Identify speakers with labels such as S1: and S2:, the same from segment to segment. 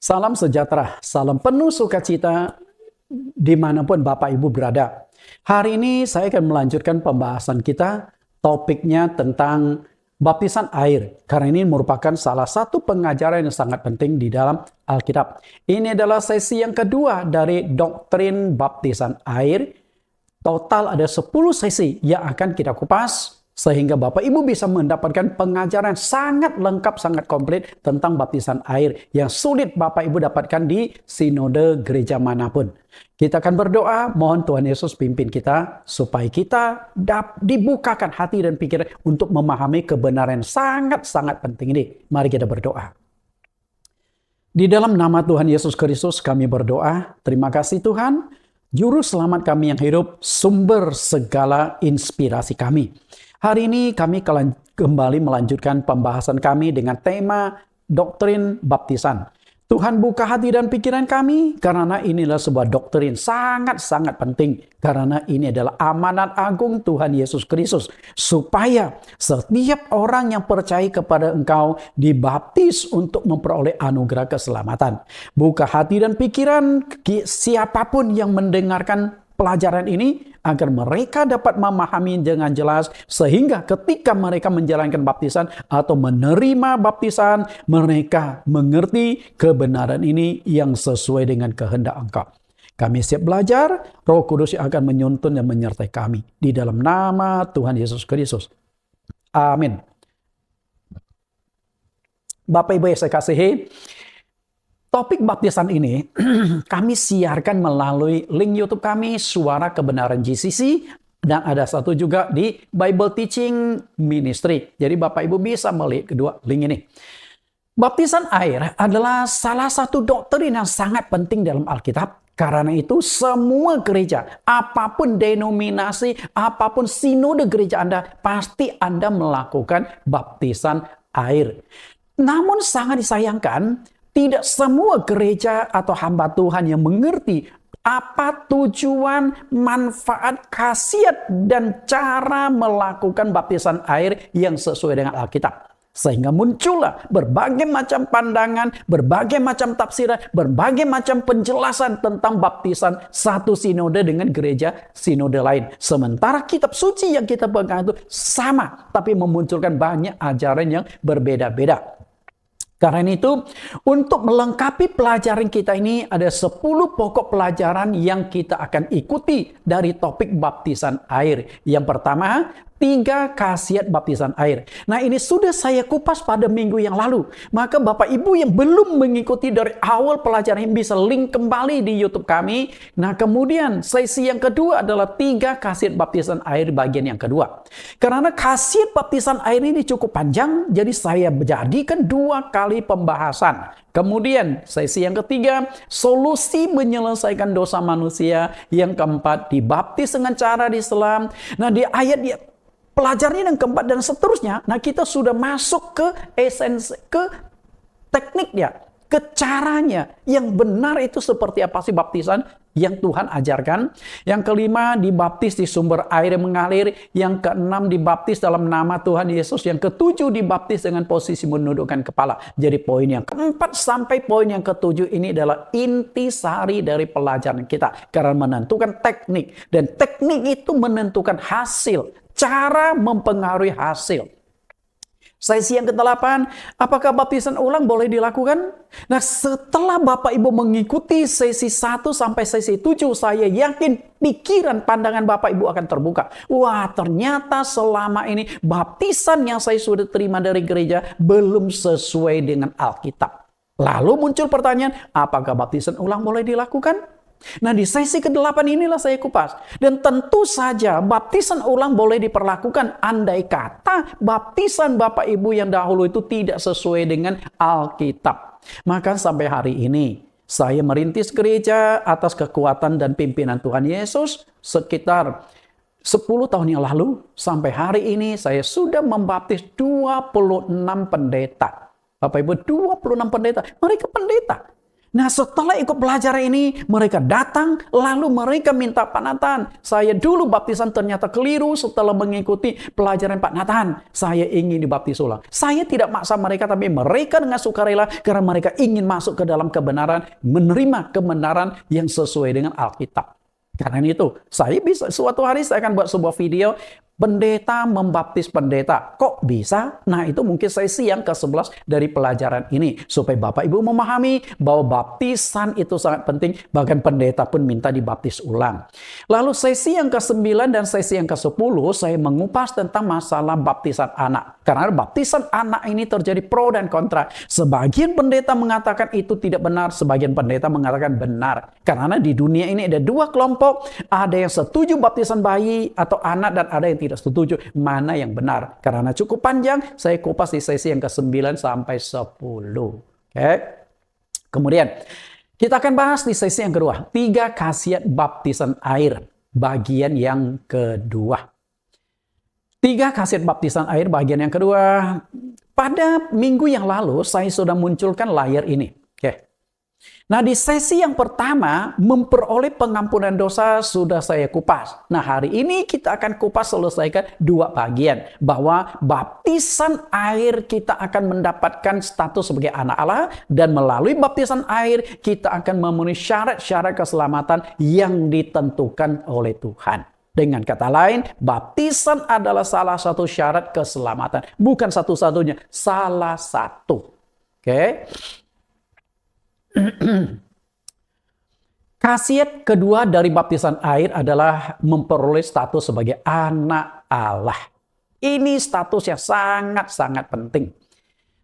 S1: Salam sejahtera, salam penuh sukacita dimanapun Bapak Ibu berada. Hari ini saya akan melanjutkan pembahasan kita, topiknya tentang baptisan air. Karena ini merupakan salah satu pengajaran yang sangat penting di dalam Alkitab. Ini adalah sesi yang kedua dari doktrin baptisan air. Total ada 10 sesi yang akan kita kupas, sehingga Bapak Ibu bisa mendapatkan pengajaran sangat lengkap, sangat komplit tentang baptisan air yang sulit Bapak Ibu dapatkan di sinode gereja manapun. Kita akan berdoa, mohon Tuhan Yesus pimpin kita supaya kita dibukakan hati dan pikiran untuk memahami kebenaran sangat-sangat penting ini. Mari kita berdoa. Di dalam nama Tuhan Yesus Kristus kami berdoa. Terima kasih Tuhan, Juru Selamat kami yang hidup, sumber segala inspirasi kami. Hari ini kami kembali melanjutkan pembahasan kami dengan tema doktrin baptisan. Tuhan buka hati dan pikiran kami karena inilah sebuah doktrin sangat-sangat penting. Karena ini adalah amanat agung Tuhan Yesus Kristus. Supaya setiap orang yang percaya kepada Engkau dibaptis untuk memperoleh anugerah keselamatan. Buka hati dan pikiran siapapun yang mendengarkan pelajaran ini agar mereka dapat memahami dengan jelas sehingga ketika mereka menjalankan baptisan atau menerima baptisan mereka mengerti kebenaran ini yang sesuai dengan kehendak Engkau. Kami siap belajar, Roh Kudus yang akan menuntun dan menyertai kami di dalam nama Tuhan Yesus Kristus. Amin. Bapak Ibu yang saya kasihi, topik baptisan ini kami siarkan melalui link YouTube kami, Suara Kebenaran GCC, dan ada satu juga di Bible Teaching Ministry. Jadi Bapak Ibu bisa melihat kedua link ini. Baptisan air adalah salah satu doktrin yang sangat penting dalam Alkitab. Karena itu semua gereja, apapun denominasi, apapun sinode gereja Anda, pasti Anda melakukan baptisan air. Namun sangat disayangkan, tidak semua gereja atau hamba Tuhan yang mengerti apa tujuan, manfaat, khasiat, dan cara melakukan baptisan air yang sesuai dengan Alkitab. Sehingga muncullah berbagai macam pandangan, berbagai macam tafsiran, berbagai macam penjelasan tentang baptisan satu sinode dengan gereja sinode lain. Sementara kitab suci yang kita pegang itu sama, tapi memunculkan banyak ajaran yang berbeda-beda. Karena itu, untuk melengkapi pelajaran kita ini ada 10 pokok pelajaran yang kita akan ikuti dari topik baptisan air. Yang pertama, 3 khasiat baptisan air. Nah, ini sudah saya kupas pada minggu yang lalu. Maka Bapak Ibu yang belum mengikuti dari awal pelajaran ini bisa link kembali di YouTube kami. Nah, kemudian sesi yang kedua adalah 3 khasiat baptisan air bagian yang kedua. Karena khasiat baptisan air ini cukup panjang, jadi saya jadikan 2 kali pembahasan. Kemudian sesi yang ketiga, solusi menyelesaikan dosa manusia. Yang keempat, dibaptis dengan cara di Islam. Nah, di ayat pelajaran yang keempat dan seterusnya, nah kita sudah masuk ke esensi, ke tekniknya, ke caranya. Yang benar itu seperti apa sih baptisan yang Tuhan ajarkan. Yang kelima, dibaptis di sumber air yang mengalir. Yang keenam, dibaptis dalam nama Tuhan Yesus. Yang ketujuh, dibaptis dengan posisi menundukkan kepala. Jadi poin yang keempat sampai poin yang ketujuh ini adalah intisari dari pelajaran kita. Karena menentukan teknik. Dan teknik itu menentukan hasil. Cara mempengaruhi hasil. Sesi yang ke-8, apakah baptisan ulang boleh dilakukan? Nah, setelah Bapak Ibu mengikuti sesi 1 sampai sesi 7, saya yakin pikiran pandangan Bapak Ibu akan terbuka. Wah, ternyata selama ini baptisan yang saya sudah terima dari gereja belum sesuai dengan Alkitab. Lalu muncul pertanyaan, apakah baptisan ulang boleh dilakukan? Nah, di sesi ke-8 inilah saya kupas. Dan tentu saja baptisan ulang boleh diperlakukan andai kata baptisan Bapak Ibu yang dahulu itu tidak sesuai dengan Alkitab. Maka sampai hari ini saya merintis gereja atas kekuatan dan pimpinan Tuhan Yesus sekitar 10 tahun yang lalu. Sampai hari ini saya sudah membaptis 26 pendeta. Bapak Ibu, 26 pendeta. Mereka pendeta. Nah, setelah ikut pelajaran ini, mereka datang, lalu mereka minta Pak Nathan. Saya dulu baptisan ternyata keliru setelah mengikuti pelajaran Pak Nathan. Saya ingin dibaptis ulang. Saya tidak maksa mereka, tapi mereka dengan sukarela karena mereka ingin masuk ke dalam kebenaran, menerima kebenaran yang sesuai dengan Alkitab. Karena itu, saya bisa suatu hari saya akan buat sebuah video pendeta membaptis pendeta. Kok bisa? Nah, itu mungkin sesi yang ke-11 dari pelajaran ini. Supaya Bapak Ibu memahami bahwa baptisan itu sangat penting. Bahkan pendeta pun minta dibaptis ulang. Lalu sesi yang ke-9 dan sesi yang ke-10 saya mengupas tentang masalah baptisan anak. Karena baptisan anak ini terjadi pro dan kontra. Sebagian pendeta mengatakan itu tidak benar. Sebagian pendeta mengatakan benar. Karena di dunia ini ada dua kelompok. Ada yang setuju baptisan bayi atau anak dan ada yang tidak setuju. Mana yang benar? Karena cukup panjang, saya kupas di sesi yang ke-9 sampai 10. Oke. Kemudian, kita akan bahas di sesi yang kedua. 3 khasiat baptisan air. Bagian yang kedua. 3 khasiat baptisan air bagian yang kedua. Pada minggu yang lalu, saya sudah munculkan layar ini. Oke. Nah, di sesi yang pertama, memperoleh pengampunan dosa sudah saya kupas. Nah, hari ini kita akan kupas selesaikan 2 bagian. Bahwa baptisan air kita akan mendapatkan status sebagai anak Allah. Dan melalui baptisan air kita akan memenuhi syarat-syarat keselamatan yang ditentukan oleh Tuhan. Dengan kata lain, baptisan adalah salah satu syarat keselamatan. Bukan satu-satunya, salah satu. Oke. Khasiat kedua dari baptisan air adalah memperoleh status sebagai anak Allah. Ini status yang sangat-sangat penting.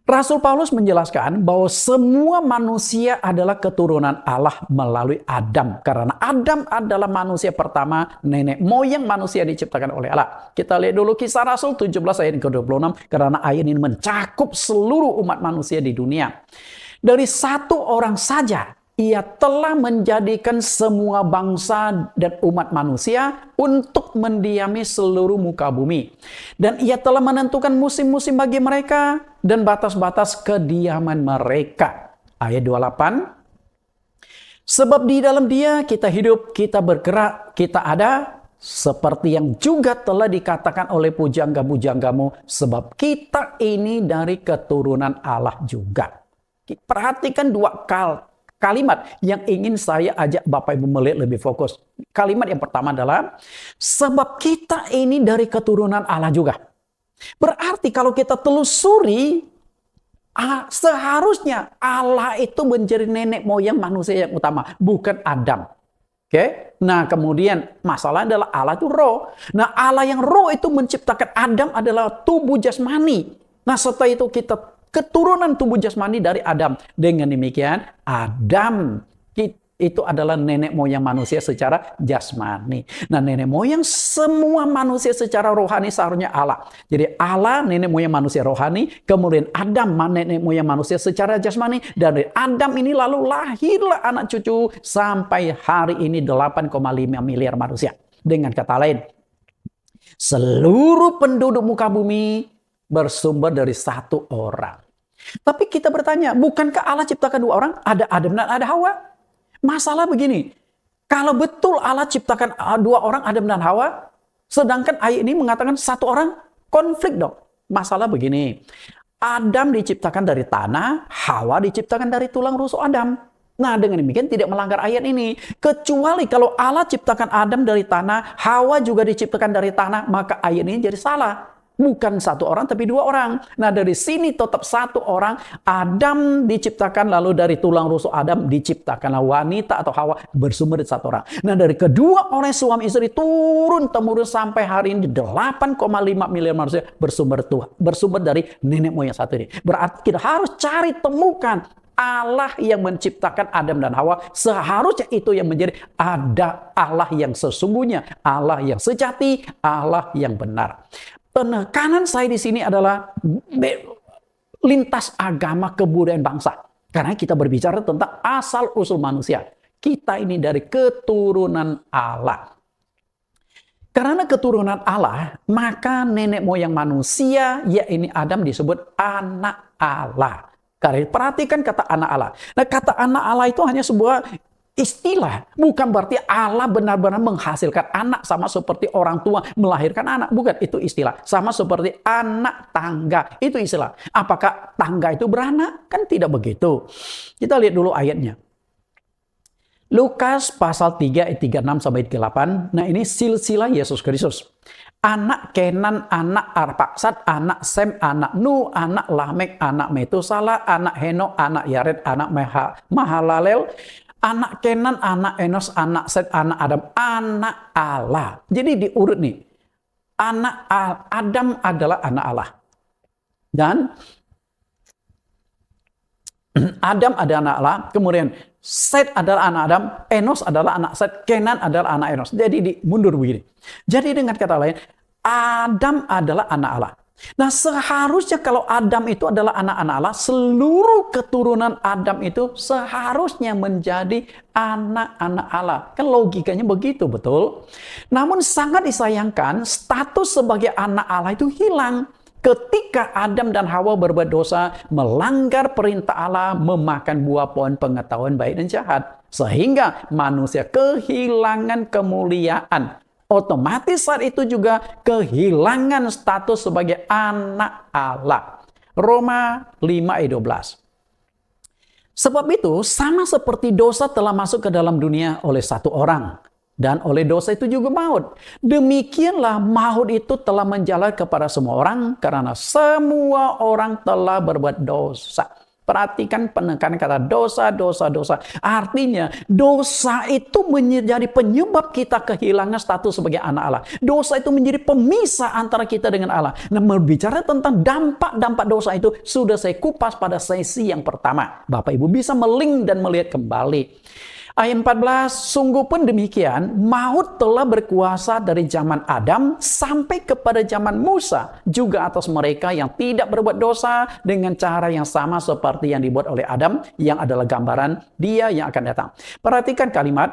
S1: Rasul Paulus menjelaskan bahwa semua manusia adalah keturunan Allah melalui Adam. Karena Adam adalah manusia pertama, nenek moyang manusia diciptakan oleh Allah. Kita lihat dulu Kisah Rasul 17 ayat ke-26. Karena ayat ini mencakup seluruh umat manusia di dunia. Dari satu orang saja, ia telah menjadikan semua bangsa dan umat manusia untuk mendiami seluruh muka bumi. Dan ia telah menentukan musim-musim bagi mereka dan batas-batas kediaman mereka. Ayat 28. Sebab di dalam Dia kita hidup, kita bergerak, kita ada, seperti yang juga telah dikatakan oleh pujangga-pujanggamu, sebab kita ini dari keturunan Allah juga. Perhatikan 2 kalimat yang ingin saya ajak Bapak Ibu melihat lebih fokus. Kalimat yang pertama adalah, sebab kita ini dari keturunan Allah juga. Berarti kalau kita telusuri, seharusnya Allah itu menjadi nenek moyang manusia yang utama, bukan Adam. Oke? Nah, kemudian masalah adalah Allah itu roh. Nah, Allah yang roh itu menciptakan Adam adalah tubuh jasmani. Nah, setelah itu kita keturunan tubuh jasmani dari Adam. Dengan demikian, Adam itu adalah nenek moyang manusia secara jasmani. Nah, nenek moyang semua manusia secara rohani seharusnya Allah. Jadi Allah nenek moyang manusia rohani, kemudian Adam nenek moyang manusia secara jasmani. Dan dari Adam ini lalu lahirlah anak cucu sampai hari ini 8,5 miliar manusia. Dengan kata lain, seluruh penduduk muka bumi bersumber dari satu orang. Tapi kita bertanya, bukankah Allah ciptakan 2 orang? Ada Adam dan ada Hawa. Masalah begini, kalau betul Allah ciptakan 2 orang, Adam dan Hawa, sedangkan ayat ini mengatakan 1 orang, konflik dong. Masalah begini, Adam diciptakan dari tanah, Hawa diciptakan dari tulang rusuk Adam. Nah, dengan demikian tidak melanggar ayat ini. Kecuali kalau Allah ciptakan Adam dari tanah, Hawa juga diciptakan dari tanah, maka ayat ini jadi salah. Bukan 1 orang, tapi 2 orang. Nah, dari sini tetap 1 orang. Adam diciptakan, lalu dari tulang rusuk Adam diciptakanlah wanita atau Hawa bersumber dari 1 orang. Nah, dari kedua orang suami istri turun-temurun sampai hari ini 8,5 miliar manusia bersumber dari nenek moyang satu ini. Berarti kita harus cari temukan Allah yang menciptakan Adam dan Hawa. Seharusnya itu yang menjadi ada Allah yang sesungguhnya, Allah yang sejati, Allah yang benar. Penekanan saya di sini adalah lintas agama kebudayaan bangsa. Karena kita berbicara tentang asal-usul manusia. Kita ini dari keturunan Allah. Karena keturunan Allah, maka nenek moyang manusia, yaitu Adam disebut anak Allah. Karena perhatikan kata anak Allah. Nah, kata anak Allah itu hanya sebuah istilah. Bukan berarti Allah benar-benar menghasilkan anak sama seperti orang tua melahirkan anak. Bukan, itu istilah. Sama seperti anak tangga. Itu istilah. Apakah tangga itu beranak? Kan tidak begitu. Kita lihat dulu ayatnya. Lukas pasal 3 ayat 36 sampai 38. Nah, ini silsilah Yesus Kristus. Anak Kenan, anak Arpaksad, anak Sem, anak Nu, anak Lamek, anak Metusala, anak Henok, anak Yared, anak Mahalalel, anak Kenan, anak Enos, anak Set, anak Adam, anak Allah. Jadi diurut nih. Adam adalah anak Allah. Dan Adam adalah anak Allah, kemudian Set adalah anak Adam, Enos adalah anak Set, Kenan adalah anak Enos. Jadi mundur begini. Jadi dengan kata lain, Adam adalah anak Allah. Nah, seharusnya kalau Adam itu adalah anak-anak Allah, seluruh keturunan Adam itu seharusnya menjadi anak-anak Allah. Kan logikanya begitu, betul? Namun sangat disayangkan, status sebagai anak Allah itu hilang ketika Adam dan Hawa berbuat dosa, melanggar perintah Allah, memakan buah pohon pengetahuan baik dan jahat. Sehingga manusia kehilangan kemuliaan. Otomatis saat itu juga kehilangan status sebagai anak Allah. Roma 5 ayat 12. Sebab itu, sama seperti dosa telah masuk ke dalam dunia oleh satu orang. Dan oleh dosa itu juga maut. Demikianlah maut itu telah menjalar kepada semua orang karena semua orang telah berbuat dosa. Perhatikan penekanan kata dosa, dosa, dosa. Artinya dosa itu menjadi penyebab kita kehilangan status sebagai anak Allah. Dosa itu menjadi pemisah antara kita dengan Allah. Nah, berbicara tentang dampak-dampak dosa itu sudah saya kupas pada sesi yang pertama. Bapak Ibu bisa melink dan melihat kembali. Ayat 14, sungguh pun demikian, maut telah berkuasa dari zaman Adam sampai kepada zaman Musa, juga atas mereka yang tidak berbuat dosa dengan cara yang sama seperti yang dibuat oleh Adam, yang adalah gambaran dia yang akan datang. Perhatikan kalimat,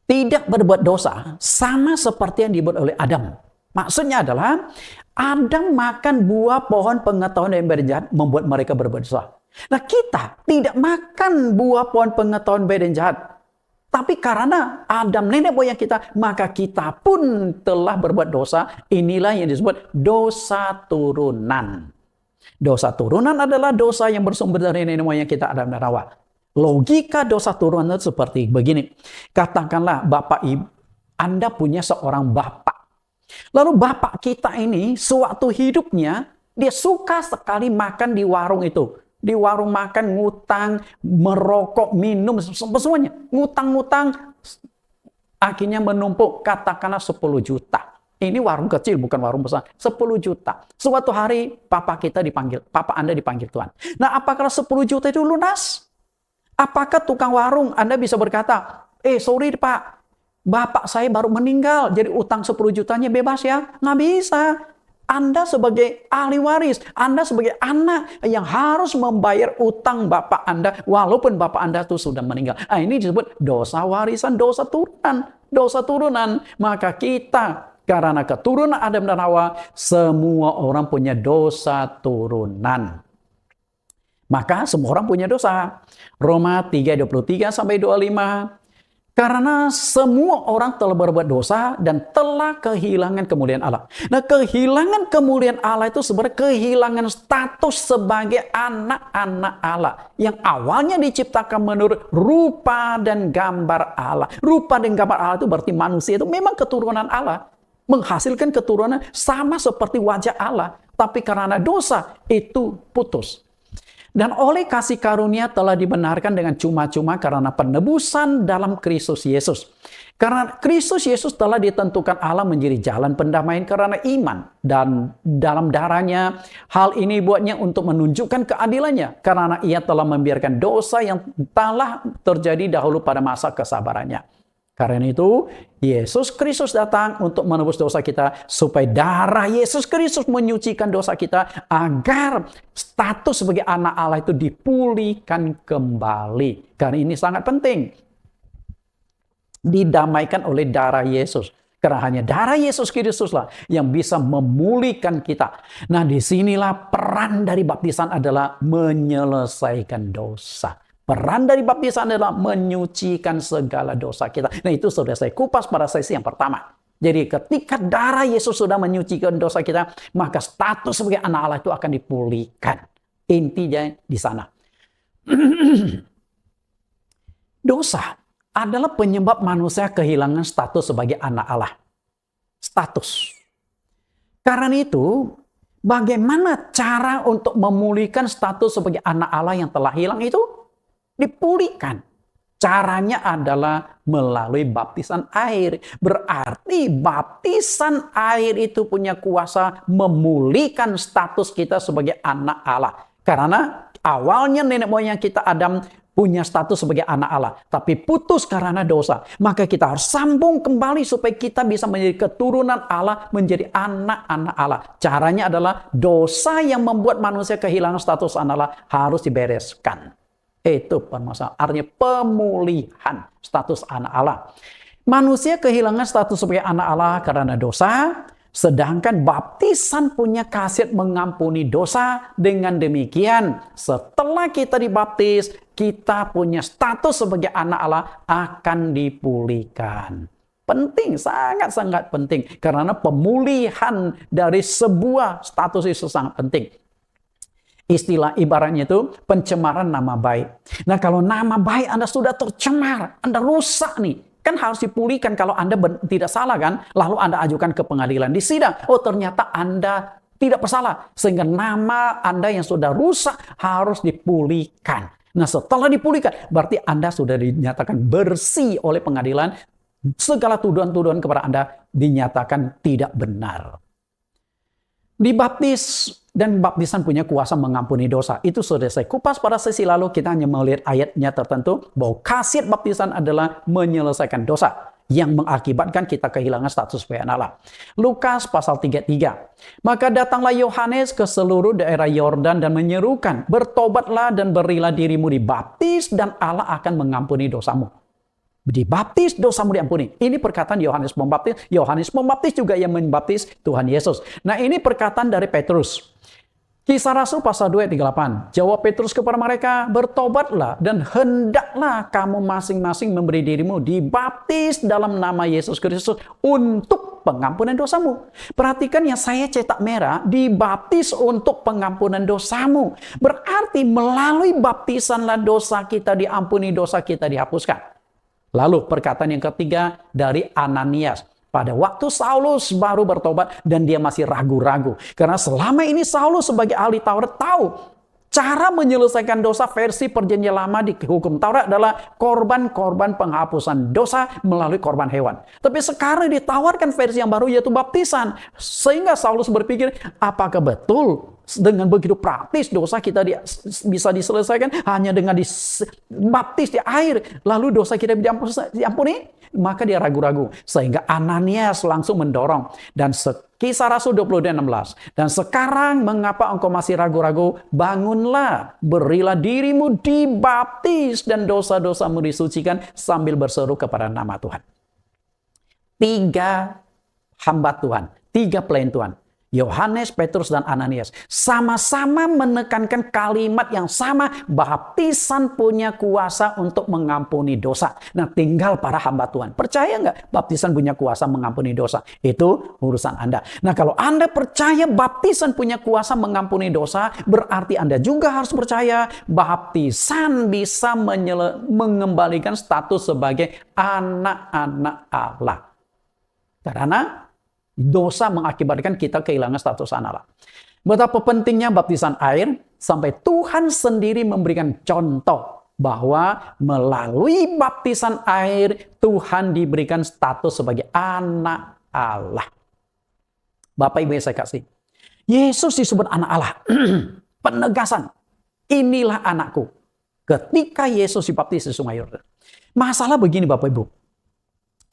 S1: tidak berbuat dosa sama seperti yang dibuat oleh Adam. Maksudnya adalah, Adam makan buah pohon pengetahuan yang berjahat, membuat mereka berbuat dosa. Nah, kita tidak makan buah pohon pengetahuan baik dan jahat. Tapi karena Adam nenek moyang kita, maka kita pun telah berbuat dosa. Inilah yang disebut dosa turunan. Dosa turunan adalah dosa yang bersumber dari nenek moyang kita, Adam dan Hawa. Logika dosa turunan itu seperti begini. Katakanlah Bapak Ibu, Anda punya seorang bapak. Lalu bapak kita ini, sewaktu hidupnya, dia suka sekali makan di warung itu. Di warung makan, ngutang, merokok, minum, semuanya. Ngutang-ngutang, akhirnya menumpuk, katakanlah 10 juta. Ini warung kecil, bukan warung besar. 10 juta. Suatu hari, papa Anda dipanggil Tuhan. Nah, apakah 10 juta itu lunas? Apakah tukang warung Anda bisa berkata, sorry Pak, bapak saya baru meninggal, jadi utang 10 jutanya bebas ya? Nggak bisa. Anda sebagai ahli waris, Anda sebagai anak yang harus membayar utang bapak Anda, walaupun bapak Anda itu sudah meninggal. Nah, ini disebut dosa warisan, dosa turunan. Dosa turunan. Maka kita, karena keturunan Adam dan Hawa, semua orang punya dosa turunan. Maka semua orang punya dosa. Roma 3:23 sampai 25. Karena semua orang telah berbuat dosa dan telah kehilangan kemuliaan Allah. Nah, kehilangan kemuliaan Allah itu sebenarnya kehilangan status sebagai anak-anak Allah. Yang awalnya diciptakan menurut rupa dan gambar Allah. Rupa dan gambar Allah itu berarti manusia itu memang keturunan Allah. Menghasilkan keturunan sama seperti wajah Allah. Tapi karena dosa itu putus. Dan oleh kasih karunia telah dibenarkan dengan cuma-cuma karena penebusan dalam Kristus Yesus. Karena Kristus Yesus telah ditentukan Allah menjadi jalan pendamaian karena iman. Dan dalam darahnya, hal ini buatnya untuk menunjukkan keadilannya. Karena ia telah membiarkan dosa yang telah terjadi dahulu pada masa kesabarannya. Karena itu, Yesus Kristus datang untuk menebus dosa kita, supaya darah Yesus Kristus menyucikan dosa kita, agar status sebagai anak Allah itu dipulihkan kembali. Karena ini sangat penting. Didamaikan oleh darah Yesus. Karena hanya darah Yesus Kristuslah yang bisa memulihkan kita. Nah, disinilah peran dari baptisan adalah menyelesaikan dosa. Peran dari baptisan adalah menyucikan segala dosa kita. Nah, itu sudah saya kupas pada sesi yang pertama. Jadi ketika darah Yesus sudah menyucikan dosa kita, maka status sebagai anak Allah itu akan dipulihkan. Intinya di sana. Dosa adalah penyebab manusia kehilangan status sebagai anak Allah. Status. Karena itu, bagaimana cara untuk memulihkan status sebagai anak Allah yang telah hilang itu? Dipulihkan. Caranya adalah melalui baptisan air. Berarti baptisan air itu punya kuasa memulihkan status kita sebagai anak Allah. Karena awalnya nenek moyang kita Adam punya status sebagai anak Allah. Tapi putus karena dosa. Maka kita harus sambung kembali supaya kita bisa menjadi keturunan Allah, menjadi anak-anak Allah. Caranya adalah dosa yang membuat manusia kehilangan status anak Allah harus dibereskan. Itu permasalahan. Artinya pemulihan status anak Allah. Manusia kehilangan status sebagai anak Allah karena dosa. Sedangkan baptisan punya khasiat mengampuni dosa. Dengan demikian, setelah kita dibaptis, kita punya status sebagai anak Allah akan dipulihkan. Penting, sangat-sangat penting. Karena pemulihan dari sebuah status itu sangat penting. Istilah ibaratnya itu pencemaran nama baik. Nah, kalau nama baik Anda sudah tercemar, Anda rusak nih. Kan harus dipulihkan kalau Anda tidak salah kan. Lalu Anda ajukan ke pengadilan di sidang. Oh, ternyata Anda tidak bersalah. Sehingga nama Anda yang sudah rusak harus dipulihkan. Nah, setelah dipulihkan, berarti Anda sudah dinyatakan bersih oleh pengadilan. Segala tuduhan-tuduhan kepada Anda dinyatakan tidak benar. Dibaptis dan baptisan punya kuasa mengampuni dosa. Itu sudah saya kupas pada sesi lalu. Kita hanya melihat ayatnya tertentu bahwa khasiat baptisan adalah menyelesaikan dosa yang mengakibatkan kita kehilangan status sebagai anak Allah. Lukas pasal 33. Maka datanglah Yohanes ke seluruh daerah Yordan dan menyerukan, bertobatlah dan berilah dirimu dibaptis dan Allah akan mengampuni dosamu. Dibaptis, dosamu diampuni. Ini perkataan Yohanes Pembaptis. Yohanes Pembaptis juga yang membaptis Tuhan Yesus. Nah, ini perkataan dari Petrus. Kisah Rasul pasal 2 ayat 38. Jawab Petrus kepada mereka, bertobatlah dan hendaklah kamu masing-masing memberi dirimu dibaptis dalam nama Yesus Kristus untuk pengampunan dosamu. Perhatikan yang saya cetak merah, dibaptis untuk pengampunan dosamu. Berarti melalui baptisanlah dosa kita diampuni, dosa kita dihapuskan. Lalu perkataan yang ketiga dari Ananias. Pada waktu Saulus baru bertobat dan dia masih ragu-ragu. Karena selama ini Saulus sebagai ahli Taurat tahu cara menyelesaikan dosa versi perjanjian lama di hukum Taurat adalah korban-korban penghapusan dosa melalui korban hewan. Tapi sekarang ditawarkan versi yang baru yaitu baptisan. Sehingga Saulus berpikir, apakah betul dengan begitu praktis dosa kita bisa diselesaikan hanya dengan dibaptis di air lalu dosa kita diampuni? Maka dia ragu-ragu sehingga Ananias langsung mendorong dan Kisah Rasul 22:16. Dan sekarang mengapa engkau masih ragu-ragu? Bangunlah, berilah dirimu dibaptis dan dosa-dosamu disucikan sambil berseru kepada nama Tuhan. 3 hamba Tuhan, 3 pelayan Tuhan. Yohanes, Petrus, dan Ananias sama-sama menekankan kalimat yang sama, baptisan punya kuasa untuk mengampuni dosa. Nah, tinggal para hamba Tuhan. Percaya nggak baptisan punya kuasa mengampuni dosa? Itu urusan Anda. Nah, kalau Anda percaya baptisan punya kuasa mengampuni dosa, berarti Anda juga harus percaya baptisan bisa mengembalikan status sebagai anak-anak Allah. Karena dosa mengakibatkan kita kehilangan status anak Allah. Betapa pentingnya baptisan air sampai Tuhan sendiri memberikan contoh bahwa melalui baptisan air Tuhan diberikan status sebagai anak Allah. Bapak Ibu yang saya kasih, Yesus disebut anak Allah. Penegasan, inilah anakku. Ketika Yesus dibaptis di Sungai Yordan. Masalah begini Bapak Ibu.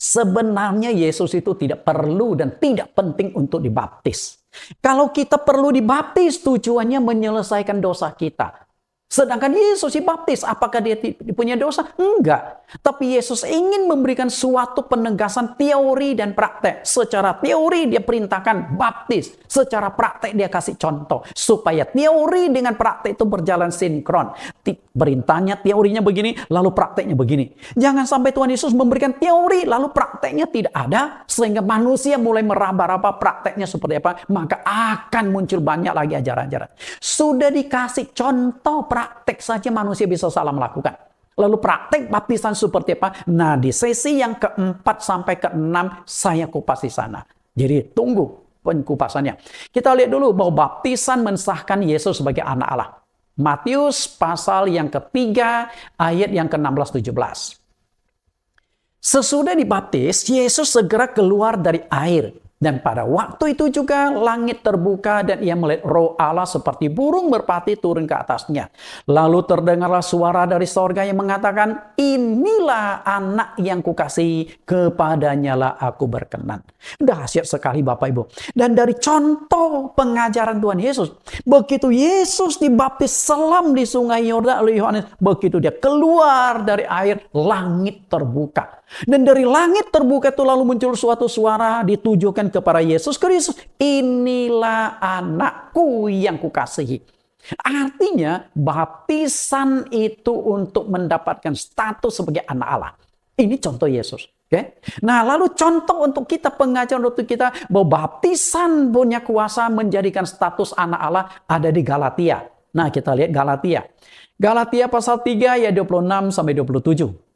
S1: Sebenarnya Yesus itu tidak perlu dan tidak penting untuk dibaptis. Kalau kita perlu dibaptis, tujuannya menyelesaikan dosa kita. Sedangkan Yesus dibaptis, apakah dia punya dosa? Enggak. Tapi Yesus ingin memberikan suatu penegasan teori dan praktek. Secara teori dia perintahkan baptis. Secara praktek dia kasih contoh. Supaya teori dengan praktek itu berjalan sinkron. Perintahnya, teorinya begini, lalu prakteknya begini. Jangan sampai Tuhan Yesus memberikan teori, lalu prakteknya tidak ada. Sehingga manusia mulai meraba-raba prakteknya seperti apa. Maka akan muncul banyak lagi ajaran-ajaran. Sudah dikasih contoh praktek saja manusia bisa salah melakukan. Lalu praktek baptisan seperti apa? Nah, di sesi yang keempat sampai keenam saya kupas di sana. Jadi tunggu pengkupasannya. Kita lihat dulu bahwa baptisan mensahkan Yesus sebagai anak Allah. Matius pasal yang ketiga ayat yang ke-16-17. Sesudah dibaptis, Yesus segera keluar dari air. Dan pada waktu itu juga langit terbuka dan ia melihat Roh Allah seperti burung merpati turun ke atasnya. Lalu terdengarlah suara dari sorga yang mengatakan, inilah anak yang kukasihi, kepadanya lah aku berkenan. Dahsyat sekali Bapak Ibu. Dan dari contoh pengajaran Tuhan Yesus, begitu Yesus dibaptis selam di sungai Yordan oleh Yohanes, begitu dia keluar dari air, langit terbuka. Dan dari langit terbuka itu lalu muncul suatu suara ditujukan kepada Yesus Kristus. Inilah anakku yang kukasihi. Artinya baptisan itu untuk mendapatkan status sebagai anak Allah. Ini contoh Yesus. Okay? Nah lalu contoh untuk kita, pengajaran untuk kita bahwa baptisan punya kuasa menjadikan status anak Allah ada di Galatia. Nah kita lihat Galatia. Galatia pasal 3 ayat 26-27.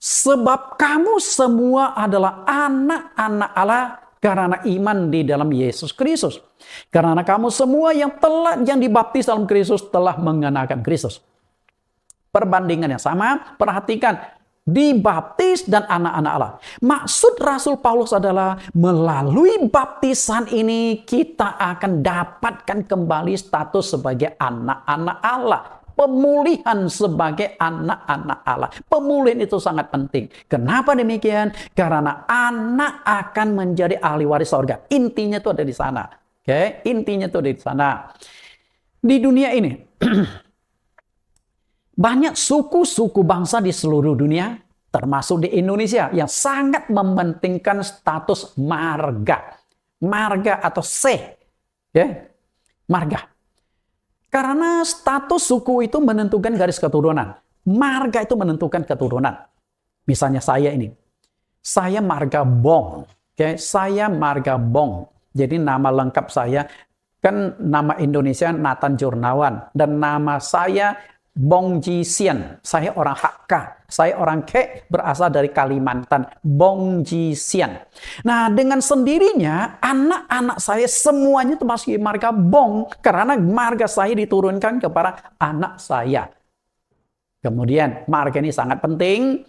S1: Sebab kamu semua adalah anak-anak Allah karena iman di dalam Yesus Kristus. Karena kamu semua yang dibaptis dalam Kristus telah mengenakan Kristus. Perbandingan yang sama, perhatikan, dibaptis dan anak-anak Allah. Maksud Rasul Paulus adalah melalui baptisan ini kita akan dapatkan kembali status sebagai anak-anak Allah. Pemulihan sebagai anak-anak Allah. Pemulihan itu sangat penting. Kenapa demikian? Karena anak akan menjadi ahli waris sorga. Intinya itu ada di sana. Oke, intinya itu ada di sana. Di dunia ini, banyak suku-suku bangsa di seluruh dunia, termasuk di Indonesia, yang sangat mementingkan status marga. Marga atau marga. Karena status suku itu menentukan garis keturunan. Marga itu menentukan keturunan. Misalnya saya ini. Saya marga Bong. Saya marga Bong. Jadi nama lengkap saya, kan nama Indonesia Nathan Jurnawan. Dan nama saya Bong Ji Sian. Saya orang Hakka. Saya orang Kek berasal dari Kalimantan. Bong Ji Sian. Nah dengan sendirinya anak-anak saya semuanya termasuk marga Bong. Karena marga saya diturunkan kepada anak saya. Kemudian marga ini sangat penting.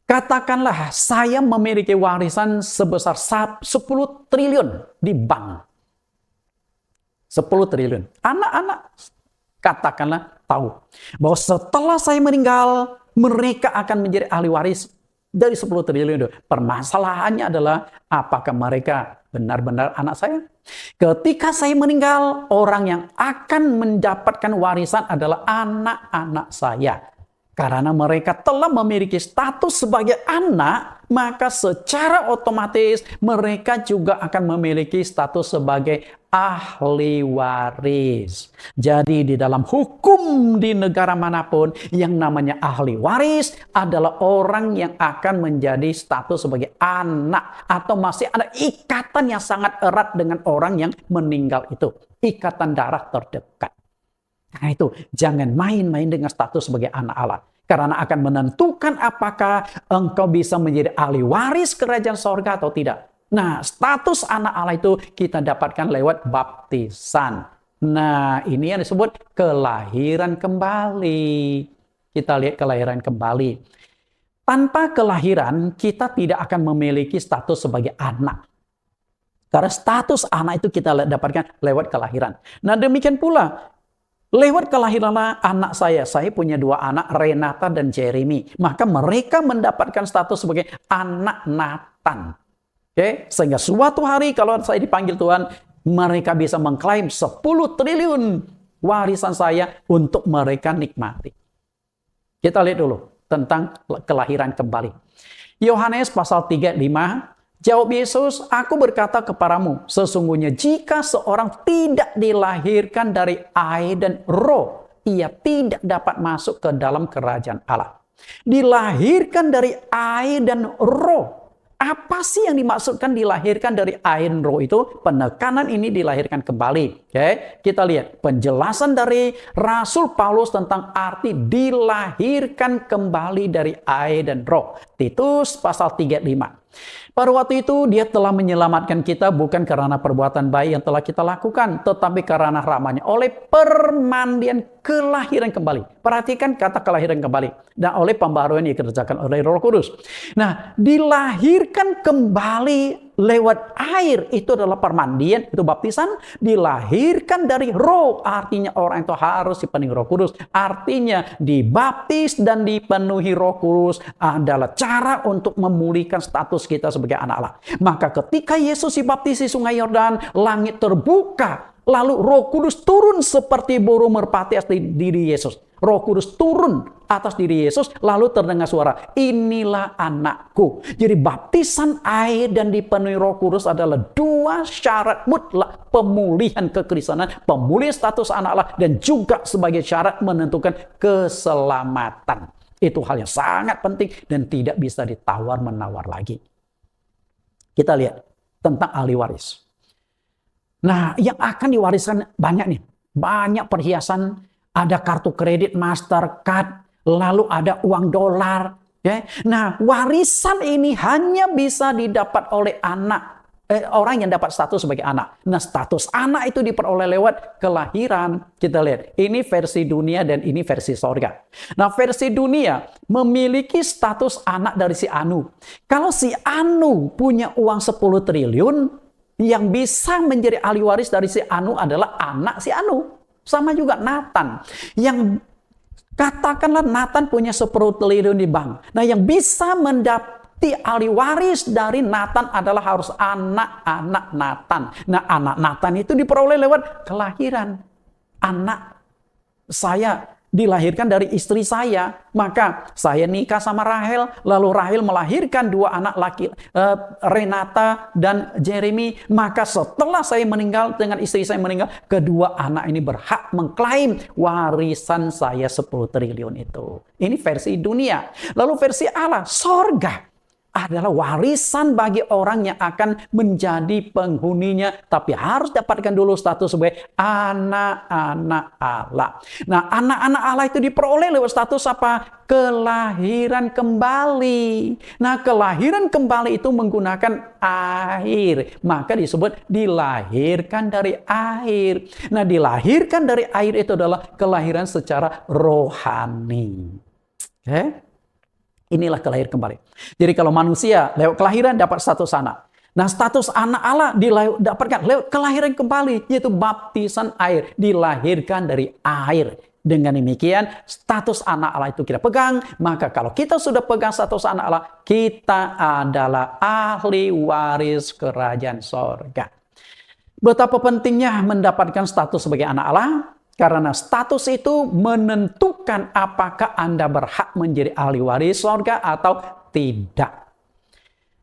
S1: Katakanlah saya memiliki warisan sebesar 10 triliun di bank. 10 triliun. Anak-anak katakanlah tahu bahwa setelah saya meninggal, mereka akan menjadi ahli waris dari 10 triliun itu. Permasalahannya adalah apakah mereka benar-benar anak saya? Ketika saya meninggal, orang yang akan mendapatkan warisan adalah anak-anak saya. Karena mereka telah memiliki status sebagai anak, maka secara otomatis mereka juga akan memiliki status sebagai ahli waris. Jadi di dalam hukum di negara manapun yang namanya ahli waris adalah orang yang akan menjadi status sebagai anak atau masih ada ikatan yang sangat erat dengan orang yang meninggal itu. Ikatan darah terdekat. Nah itu, jangan main-main dengan status sebagai anak Allah. Karena akan menentukan apakah engkau bisa menjadi ahli waris kerajaan sorga atau tidak. Nah, status anak Allah itu kita dapatkan lewat baptisan. Nah, ini yang disebut kelahiran kembali. Kita lihat kelahiran kembali. Tanpa kelahiran, kita tidak akan memiliki status sebagai anak. Karena status anak itu kita dapatkan lewat kelahiran. Nah, demikian pula lewat kelahiranlah anak saya punya 2 anak, Renata dan Jeremy. Maka mereka mendapatkan status sebagai anak Nathan. Oke, sehingga suatu hari kalau saya dipanggil Tuhan, mereka bisa mengklaim 10 triliun warisan saya untuk mereka nikmati. Kita lihat dulu tentang kelahiran kembali. Yohanes pasal 3:5, jawab Yesus, aku berkata kepadamu, sesungguhnya jika seorang tidak dilahirkan dari air dan roh, ia tidak dapat masuk ke dalam kerajaan Allah. Dilahirkan dari air dan roh. Apa sih yang dimaksudkan dilahirkan dari air dan roh itu? Penekanan ini dilahirkan kembali. Oke, kita lihat penjelasan dari Rasul Paulus tentang arti dilahirkan kembali dari air dan roh. Titus pasal 3:5. Pada waktu itu dia telah menyelamatkan kita bukan karena perbuatan baik yang telah kita lakukan, tetapi karena rahmat-Nya oleh permandian kelahiran kembali. Perhatikan kata kelahiran kembali. Dan oleh pembaharuan yang dikerjakan oleh Roh Kudus. Nah, dilahirkan kembali lewat air itu adalah permandian, itu baptisan. Dilahirkan dari roh, artinya orang itu harus dipenuhi Roh Kudus. Artinya dibaptis dan dipenuhi Roh Kudus adalah cara untuk memulihkan status kita sebagai anak Allah. Maka ketika Yesus dibaptis di Sungai Yordan, langit terbuka. Lalu Roh Kudus turun seperti burung merpati atas diri Yesus. Roh Kudus turun atas diri Yesus, lalu terdengar suara, inilah anakku. Jadi baptisan air dan dipenuhi Roh Kudus adalah dua syarat mutlak pemulihan kekristenan, pemulihan status anak Allah, dan juga sebagai syarat menentukan keselamatan. Itu hal yang sangat penting dan tidak bisa ditawar-menawar lagi. Kita lihat tentang ahli waris. Nah, yang akan diwariskan banyak nih. Banyak perhiasan, ada kartu kredit Mastercard, lalu ada uang dolar. Ya. Nah, warisan ini hanya bisa didapat oleh orang yang dapat status sebagai anak. Nah, status anak itu diperoleh lewat kelahiran. Kita lihat, ini versi dunia dan ini versi sorga. Nah, versi dunia memiliki status anak dari si Anu. Kalau si Anu punya uang 10 triliun, yang bisa menjadi ahli waris dari si Anu adalah anak si Anu. Sama juga Nathan. Yang katakanlah Nathan punya 10 triliun di bank. Nah, yang bisa mendapati ahli waris dari Nathan adalah harus anak-anak Nathan. Nah, anak Nathan itu diperoleh lewat kelahiran. Anak saya dilahirkan dari istri saya, maka saya nikah sama Rahel, lalu Rahel melahirkan dua anak laki, Renata dan Jeremy. Maka setelah saya meninggal, dengan istri saya meninggal, kedua anak ini berhak mengklaim warisan saya 10 triliun itu. Ini versi dunia. Lalu versi Allah, sorga adalah warisan bagi orang yang akan menjadi penghuninya, tapi harus dapatkan dulu status sebagai anak-anak Allah. Nah, anak-anak Allah itu diperoleh lewat status apa? Kelahiran kembali. Nah, kelahiran kembali itu menggunakan air. Maka disebut dilahirkan dari air. Nah, dilahirkan dari air itu adalah kelahiran secara rohani. Oke? Inilah kelahiran kembali. Jadi kalau manusia lewat kelahiran dapat status anak. Nah, status anak Allah didapatkan lewat kelahiran kembali, yaitu baptisan air, dilahirkan dari air. Dengan demikian, status anak Allah itu kita pegang. Maka kalau kita sudah pegang status anak Allah, kita adalah ahli waris kerajaan sorga. Betapa pentingnya mendapatkan status sebagai anak Allah. Karena status itu menentukan apakah Anda berhak menjadi ahli waris sorga atau tidak.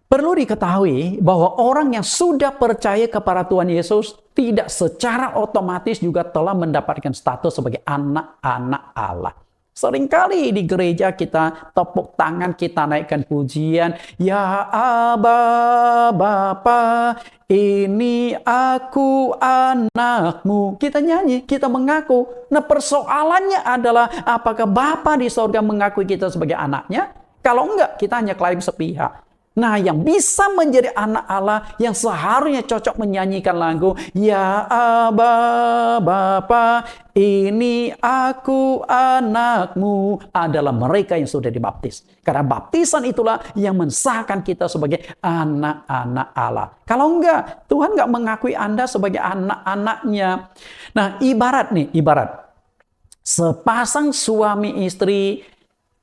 S1: Perlu diketahui bahwa orang yang sudah percaya kepada Tuhan Yesus tidak secara otomatis juga telah mendapatkan status sebagai anak-anak Allah. Seringkali di gereja kita tepuk tangan, kita naikkan pujian. Ya Aba Bapa, ini aku anakmu. Kita nyanyi, kita mengaku. Nah, persoalannya adalah apakah Bapa di sorga mengakui kita sebagai anaknya? Kalau enggak, kita hanya klaim sepihak. Nah, yang bisa menjadi anak Allah, yang seharusnya cocok menyanyikan lagu, Ya Aba Bapa, ini aku anakmu, adalah mereka yang sudah dibaptis. Karena baptisan itulah yang mensahkan kita sebagai anak-anak Allah. Kalau enggak, Tuhan enggak mengakui Anda sebagai anak-anaknya. Nah, ibarat sepasang suami istri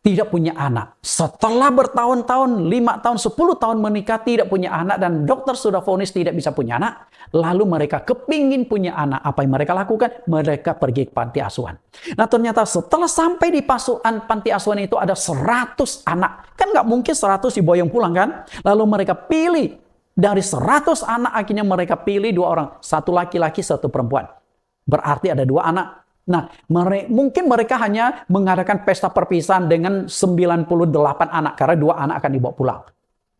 S1: tidak punya anak. Setelah bertahun-tahun, 5 tahun, 10 tahun menikah, tidak punya anak, dan dokter sudah vonis tidak bisa punya anak. Lalu mereka kepingin punya anak. Apa yang mereka lakukan? Mereka pergi ke panti asuhan. Nah ternyata setelah sampai di panti asuhan itu ada 100 anak. Kan nggak mungkin 100 diboyong pulang kan? Lalu mereka pilih. Dari 100 anak akhirnya mereka pilih 2 orang. 1 laki-laki, 1 perempuan. Berarti ada 2 anak. Nah, mungkin mereka hanya mengadakan pesta perpisahan dengan 98 anak, karena 2 anak akan dibawa pulang.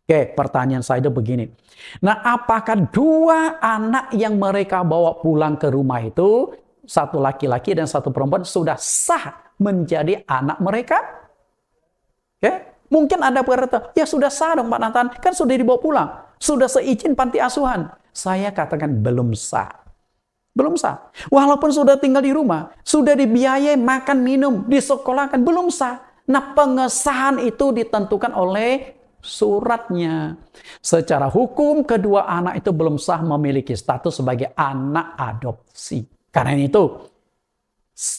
S1: Oke, pertanyaan saya itu begini. Nah, apakah 2 anak yang mereka bawa pulang ke rumah itu, 1 laki-laki dan 1 perempuan, sudah sah menjadi anak mereka? Oke, mungkin Anda berkata, ya sudah sah dong Pak Nathan, kan sudah dibawa pulang. Sudah seizin panti asuhan. Saya katakan belum sah. Belum sah. Walaupun sudah tinggal di rumah, sudah dibiayai makan minum, disekolahkan, belum sah. Nah, pengesahan itu ditentukan oleh suratnya. Secara hukum, kedua anak itu belum sah memiliki status sebagai anak adopsi. Karena itu,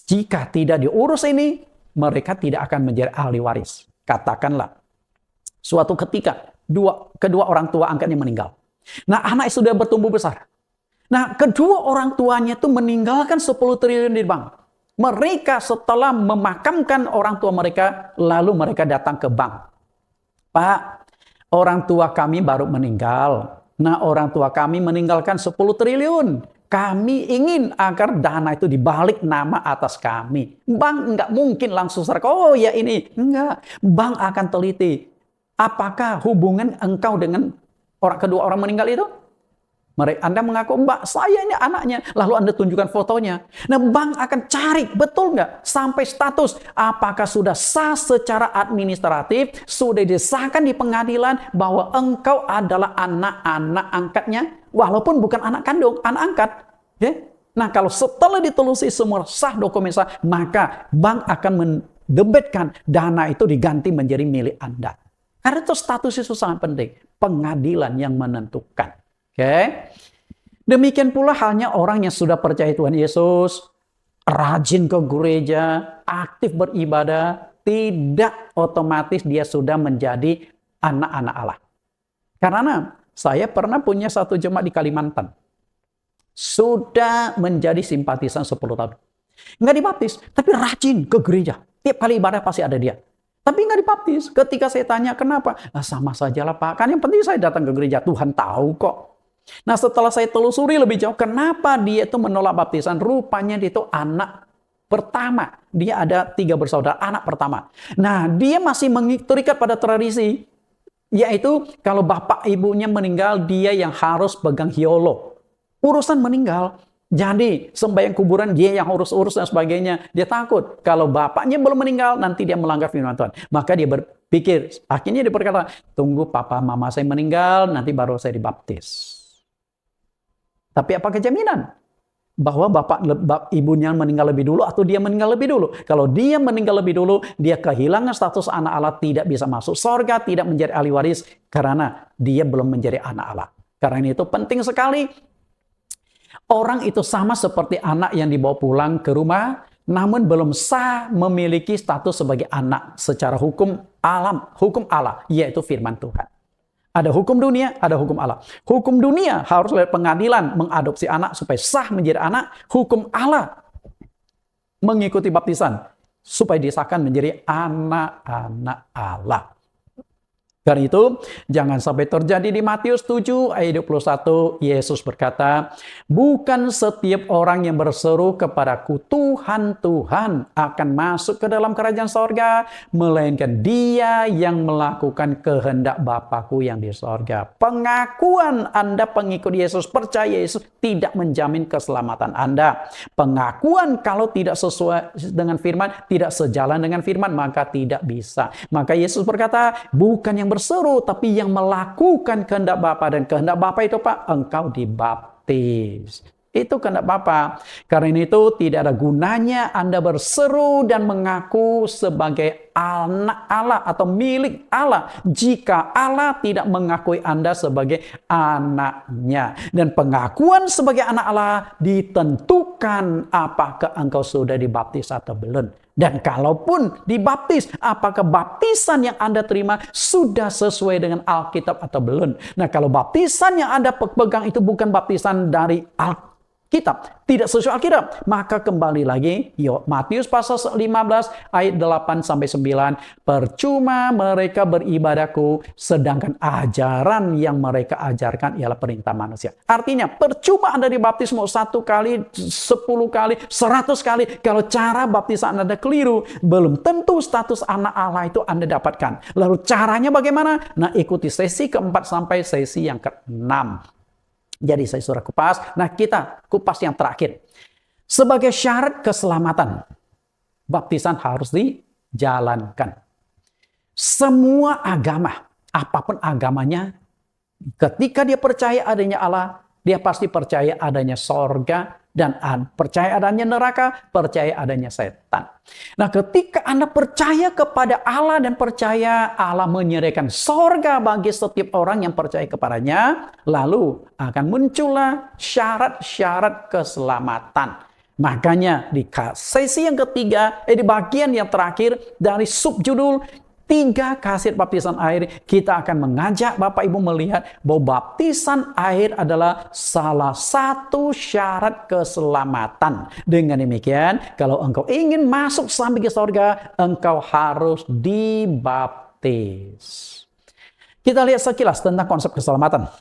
S1: jika tidak diurus ini, mereka tidak akan menjadi ahli waris. Katakanlah, suatu ketika, kedua orang tua angkatnya meninggal. Nah, anak sudah bertumbuh besar. Nah, kedua orang tuanya itu meninggalkan 10 triliun di bank. Mereka setelah memakamkan orang tua mereka, lalu mereka datang ke bank. Pak, orang tua kami baru meninggal. Nah, orang tua kami meninggalkan 10 triliun. Kami ingin agar dana itu dibalik nama atas kami. Bank nggak mungkin langsung serahkan, oh ya ini. Enggak. Bank akan teliti. Apakah hubungan engkau dengan kedua orang meninggal itu? Anda mengaku, Mbak, saya ini anaknya. Lalu Anda tunjukkan fotonya. Nah, bank akan cari, betul nggak? Sampai status, apakah sudah sah secara administratif, sudah disahkan di pengadilan bahwa engkau adalah anak-anak angkatnya, walaupun bukan anak kandung, anak angkat. Okay? Nah, kalau setelah ditelusuri semua sah dokumen sah, maka bank akan mendebitkan dana itu diganti menjadi milik Anda. Karena itu status itu sangat penting. Pengadilan yang menentukan. Oke. Demikian pula halnya orang yang sudah percaya Tuhan Yesus, rajin ke gereja, aktif beribadah, tidak otomatis dia sudah menjadi anak-anak Allah. Karena saya pernah punya satu jemaat di Kalimantan. Sudah menjadi simpatisan 10 tahun. Nggak dibaptis, tapi rajin ke gereja. Tiap kali ibadah pasti ada dia. Tapi nggak dibaptis. Ketika saya tanya kenapa? Nah, sama sajalah Pak. Kan yang penting saya datang ke gereja. Tuhan tahu kok. Nah, setelah saya telusuri lebih jauh, kenapa dia itu menolak baptisan? Rupanya dia itu anak pertama. Dia ada 3 bersaudara, anak pertama. Nah, dia masih terikat pada tradisi. Yaitu, kalau bapak ibunya meninggal, dia yang harus pegang hiolo. Urusan meninggal. Jadi, sembahyang kuburan, dia yang urus-urus dan sebagainya. Dia takut, kalau bapaknya belum meninggal, nanti dia melanggar firman Tuhan. Maka dia berpikir, akhirnya dia berkata, tunggu papa mama saya meninggal, nanti baru saya dibaptis. Tapi apa kejaminan? Bahwa ibunya meninggal lebih dulu atau dia meninggal lebih dulu? Kalau dia meninggal lebih dulu, dia kehilangan status anak Allah, tidak bisa masuk surga, tidak menjadi ahli waris, karena dia belum menjadi anak Allah. Karena itu penting sekali. Orang itu sama seperti anak yang dibawa pulang ke rumah, namun belum sah memiliki status sebagai anak secara hukum Allah, yaitu firman Tuhan. Ada hukum dunia, ada hukum Allah. Hukum dunia harus lewat pengadilan mengadopsi anak supaya sah menjadi anak. Hukum Allah mengikuti baptisan supaya disahkan menjadi anak-anak Allah. Karena itu, jangan sampai terjadi di Matius 7 ayat 21, Yesus berkata, bukan setiap orang yang berseru kepadaku, Tuhan, Tuhan, akan masuk ke dalam kerajaan sorga, melainkan dia yang melakukan kehendak Bapakku yang di sorga. Pengakuan Anda pengikut Yesus, percaya Yesus, tidak menjamin keselamatan Anda. Pengakuan kalau tidak sesuai dengan firman, tidak sejalan dengan firman, maka tidak bisa. Maka Yesus berkata, bukan yang berseru, tapi yang melakukan kehendak Bapa. Dan kehendak Bapa itu, Pak, engkau dibaptis. Itu kehendak Bapa. Karena itu tidak ada gunanya Anda berseru dan mengaku sebagai anak Allah atau milik Allah jika Allah tidak mengakui Anda sebagai anaknya. Dan pengakuan sebagai anak Allah ditentukan apakah engkau sudah dibaptis atau belum. Dan kalaupun dibaptis, apakah baptisan yang Anda terima sudah sesuai dengan Alkitab atau belum. Nah, kalau baptisan yang Anda pegang itu bukan baptisan dari Alkitab, tidak sesuai Alkitab, maka kembali lagi Matius pasal 15 ayat 8 sampai 9, percuma mereka beribadahku sedangkan ajaran yang mereka ajarkan ialah perintah manusia. Artinya percuma Anda dibaptis mau 1 kali, 10 kali, 100 kali, kalau cara baptisan Anda keliru, belum tentu status anak Allah itu Anda dapatkan. Lalu caranya bagaimana? Nah, ikuti sesi keempat sampai sesi yang keenam. Jadi saya sudah kupas. Nah, kita kupas yang terakhir. Sebagai syarat keselamatan, baptisan harus dijalankan. Semua agama, apapun agamanya, ketika dia percaya adanya Allah, dia pasti percaya adanya sorga, dan percaya adanya neraka, percaya adanya setan. Nah, ketika Anda percaya kepada Allah dan percaya Allah menyediakan sorga bagi setiap orang yang percaya kepadanya, lalu akan muncullah syarat-syarat keselamatan. Makanya di sesi yang ketiga, di bagian yang terakhir dari subjudul 3 khasiat baptisan air, kita akan mengajak Bapak Ibu melihat bahwa baptisan air adalah salah satu syarat keselamatan. Dengan demikian, kalau engkau ingin masuk sampai ke surga, engkau harus dibaptis. Kita lihat sekilas tentang konsep keselamatan.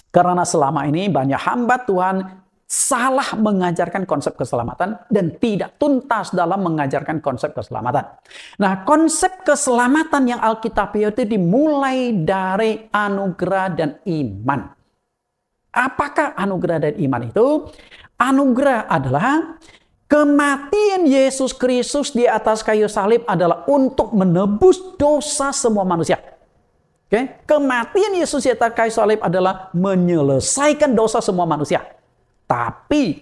S1: Karena selama ini banyak hamba Tuhan salah mengajarkan konsep keselamatan dan tidak tuntas dalam mengajarkan konsep keselamatan. Nah, konsep keselamatan yang Alkitabiah itu dimulai dari anugerah dan iman. Apakah anugerah dan iman itu? Anugerah adalah kematian Yesus Kristus di atas kayu salib adalah untuk menebus dosa semua manusia. Kematian Yesus di atas kayu salib adalah menyelesaikan dosa semua manusia. Tapi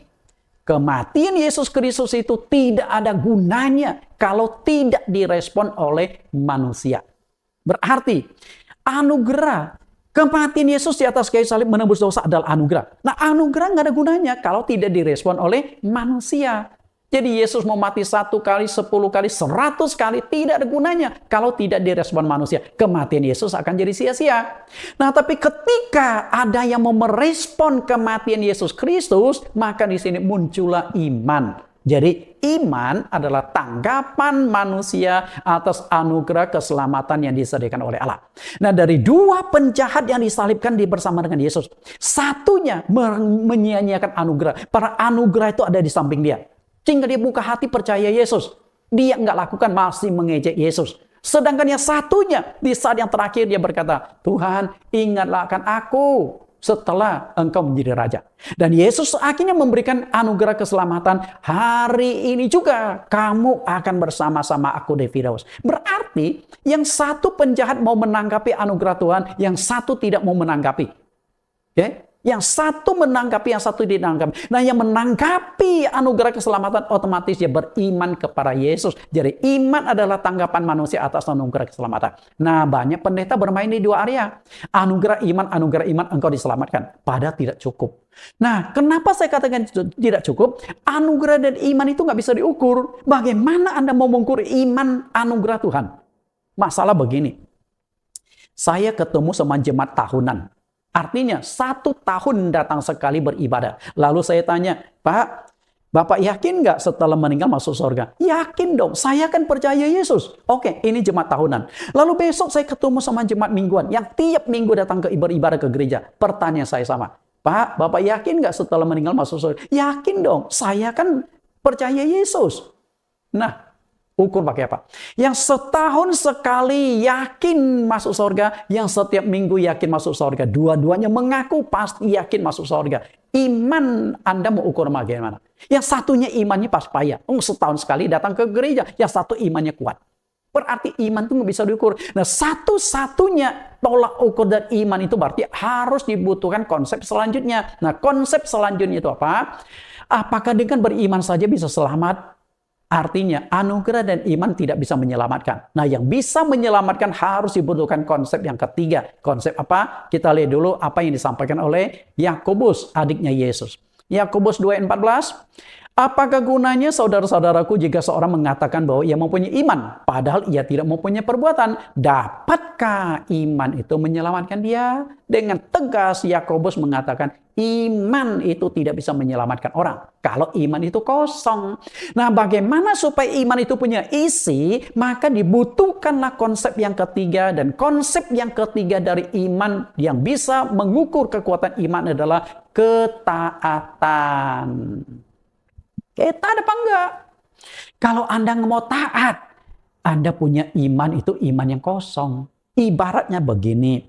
S1: kematian Yesus Kristus itu tidak ada gunanya kalau tidak direspon oleh manusia. Berarti anugerah, kematian Yesus di atas kayu salib menebus dosa adalah anugerah. Nah, anugerah nggak ada gunanya kalau tidak direspon oleh manusia. Jadi Yesus mau mati 1 kali, 10 kali, 100 kali, tidak ada gunanya kalau tidak direspon manusia. Kematian Yesus akan jadi sia-sia. Nah, tapi ketika ada yang mau merespon kematian Yesus Kristus, maka di sini muncullah iman. Jadi iman adalah tanggapan manusia atas anugerah keselamatan yang disediakan oleh Allah. Nah, dari 2 penjahat yang disalibkan bersama dengan Yesus, satunya menyia-nyiakan anugerah. Para anugerah itu ada di samping dia. Sehingga dia buka hati percaya Yesus. Dia nggak lakukan, masih mengejek Yesus. Sedangkan yang satunya, di saat yang terakhir dia berkata, Tuhan ingatlah akan aku setelah engkau menjadi raja. Dan Yesus akhirnya memberikan anugerah keselamatan. Hari ini juga kamu akan bersama-sama aku di Firdaus. Berarti yang satu penjahat mau menanggapi anugerah Tuhan, yang satu tidak mau menanggapi. Yang satu menanggapi, yang satu tidak menanggapi. Nah, yang menanggapi anugerah keselamatan otomatis dia beriman kepada Yesus. Jadi iman adalah tanggapan manusia atas anugerah keselamatan. Nah, banyak pendeta bermain di 2 area. Anugerah iman, engkau diselamatkan. Padahal tidak cukup. Nah, kenapa saya katakan tidak cukup? Anugerah dan iman itu nggak bisa diukur. Bagaimana Anda mau mengukur iman anugerah Tuhan? Masalah begini. Saya ketemu sama jemaat tahunan. Artinya 1 tahun datang sekali beribadah. Lalu saya tanya, Pak, Bapak yakin nggak setelah meninggal masuk surga? Yakin dong, saya kan percaya Yesus. Oke, ini jemaat tahunan. Lalu besok saya ketemu sama jemaat mingguan yang tiap minggu datang ke beribadah ke gereja. Pertanyaan saya sama, Pak, Bapak yakin nggak setelah meninggal masuk surga? Yakin dong, saya kan percaya Yesus. Nah, ukur pakai apa? Yang setahun sekali yakin masuk surga, yang setiap minggu yakin masuk surga. Dua-duanya mengaku pasti yakin masuk surga. Iman Anda mau ukur bagaimana? Yang satunya imannya pas payah. Setahun sekali datang ke gereja. Yang satu imannya kuat. Berarti iman itu nggak bisa diukur. Nah, satu-satunya tolak ukur dan iman itu berarti harus dibutuhkan konsep selanjutnya. Nah, konsep selanjutnya itu apa? Apakah dengan beriman saja bisa selamat? Artinya anugerah dan iman tidak bisa menyelamatkan. Nah, yang bisa menyelamatkan harus dibutuhkan konsep yang ketiga. Konsep apa? Kita lihat dulu apa yang disampaikan oleh Yakobus, adiknya Yesus. Yakobus 2:14. Apakah gunanya saudara-saudaraku jika seorang mengatakan bahwa ia mempunyai iman, padahal ia tidak mempunyai perbuatan? Dapatkah iman itu menyelamatkan dia? Dengan tegas Yakobus mengatakan iman itu tidak bisa menyelamatkan orang. Kalau iman itu kosong. Nah, bagaimana supaya iman itu punya isi? Maka dibutuhkanlah konsep yang ketiga. Dan konsep yang ketiga dari iman yang bisa mengukur kekuatan iman adalah ketaatan. Taat apa enggak? Kalau Anda mau taat, Anda punya iman itu iman yang kosong. Ibaratnya begini,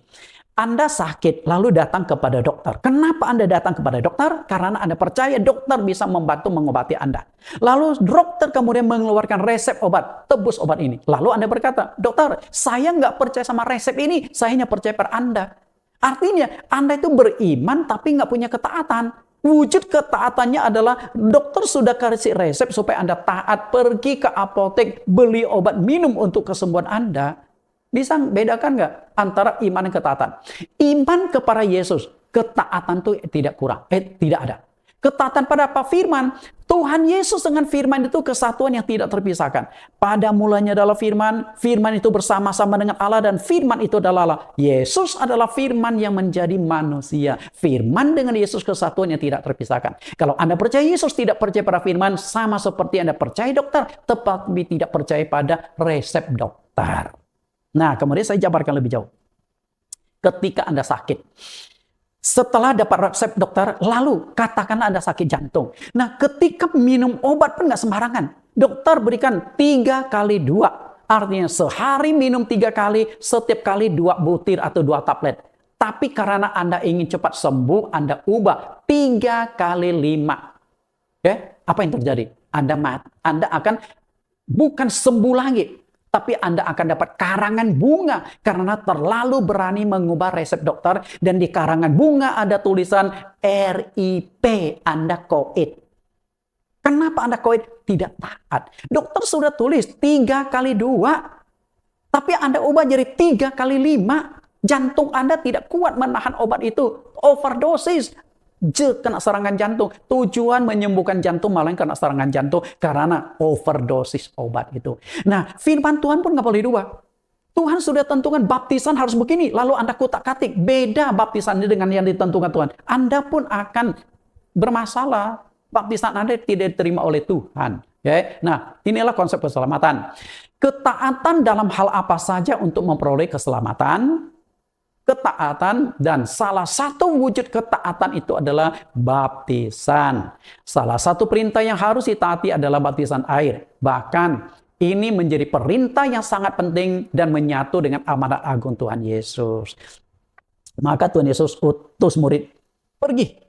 S1: Anda sakit lalu datang kepada dokter. Kenapa Anda datang kepada dokter? Karena Anda percaya dokter bisa membantu mengobati Anda. Lalu dokter kemudian mengeluarkan resep obat, tebus obat ini. Lalu Anda berkata, dokter, saya nggak percaya sama resep ini, saya hanya percaya pada Anda. Artinya, Anda itu beriman tapi nggak punya ketaatan. Wujud ketaatannya adalah dokter sudah kasih resep supaya Anda taat, pergi ke apotek, beli obat, minum untuk kesembuhan Anda. Bisa bedakan nggak antara iman dan ketaatan? Iman kepada Yesus, ketaatan itu tidak kurang, tidak ada. Ketaatan pada apa? Firman. Tuhan Yesus dengan firman itu kesatuan yang tidak terpisahkan. Pada mulanya adalah firman, firman itu bersama-sama dengan Allah dan firman itu adalah Allah. Yesus adalah firman yang menjadi manusia. Firman dengan Yesus kesatuan yang tidak terpisahkan. Kalau Anda percaya Yesus tidak percaya pada firman, sama seperti Anda percaya dokter, tetapi tidak percaya pada resep dokter. Nah, kemudian saya jabarkan lebih jauh. Ketika Anda sakit, setelah dapat resep dokter, lalu katakanlah Anda sakit jantung. Nah, ketika minum obat pun nggak sembarangan. Dokter berikan 3 kali 2. Artinya sehari minum 3 kali, setiap kali 2 butir atau 2 tablet. Tapi karena Anda ingin cepat sembuh, Anda ubah 3 kali 5. Apa yang terjadi? Anda akan bukan sembuh lagi, tapi Anda akan dapat karangan bunga karena terlalu berani mengubah resep dokter. Dan di karangan bunga ada tulisan RIP, Anda COVID. Kenapa Anda COVID? Tidak taat. Dokter sudah tulis 3 kali 2, tapi Anda ubah jadi 3 kali 5. Jantung Anda tidak kuat menahan obat itu. Overdosis. Kena serangan jantung. Tujuan menyembuhkan jantung malah kena serangan jantung karena overdosis obat itu. Nah, firman Tuhan pun nggak boleh diubah. Tuhan sudah tentukan baptisan harus begini, lalu Anda kutak-katik. Beda baptisannya dengan yang ditentukan Tuhan. Anda pun akan bermasalah. Baptisan Anda tidak diterima oleh Tuhan. Nah, inilah konsep keselamatan. Ketaatan dalam hal apa saja untuk memperoleh keselamatan? Ketaatan, dan salah satu wujud ketaatan itu adalah baptisan. Salah satu perintah yang harus ditaati adalah baptisan air. Bahkan ini menjadi perintah yang sangat penting dan menyatu dengan amanat agung Tuhan Yesus. Maka Tuhan Yesus utus murid, pergi,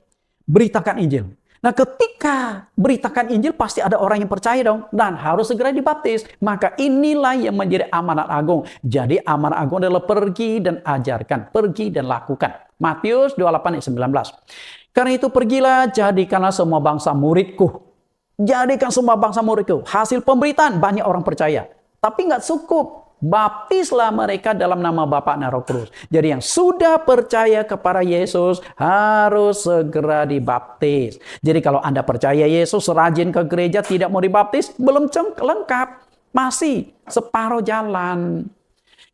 S1: beritakan Injil. Nah, ketika beritakan Injil pasti ada orang yang percaya dong dan harus segera dibaptis. Maka inilah yang menjadi amanat agung. Jadi amanat agung adalah pergi dan ajarkan, pergi dan lakukan. Matius 28 ayat 19. Karena itu pergilah, jadikanlah semua bangsa muridku. Jadikan semua bangsa muridku. Hasil pemberitaan banyak orang percaya. Tapi nggak cukup. Baptislah mereka dalam nama Bapa dan Roh Kudus. Jadi yang sudah percaya kepada Yesus harus segera dibaptis. Jadi kalau Anda percaya Yesus, rajin ke gereja, tidak mau dibaptis, belum lengkap. Masih separuh jalan.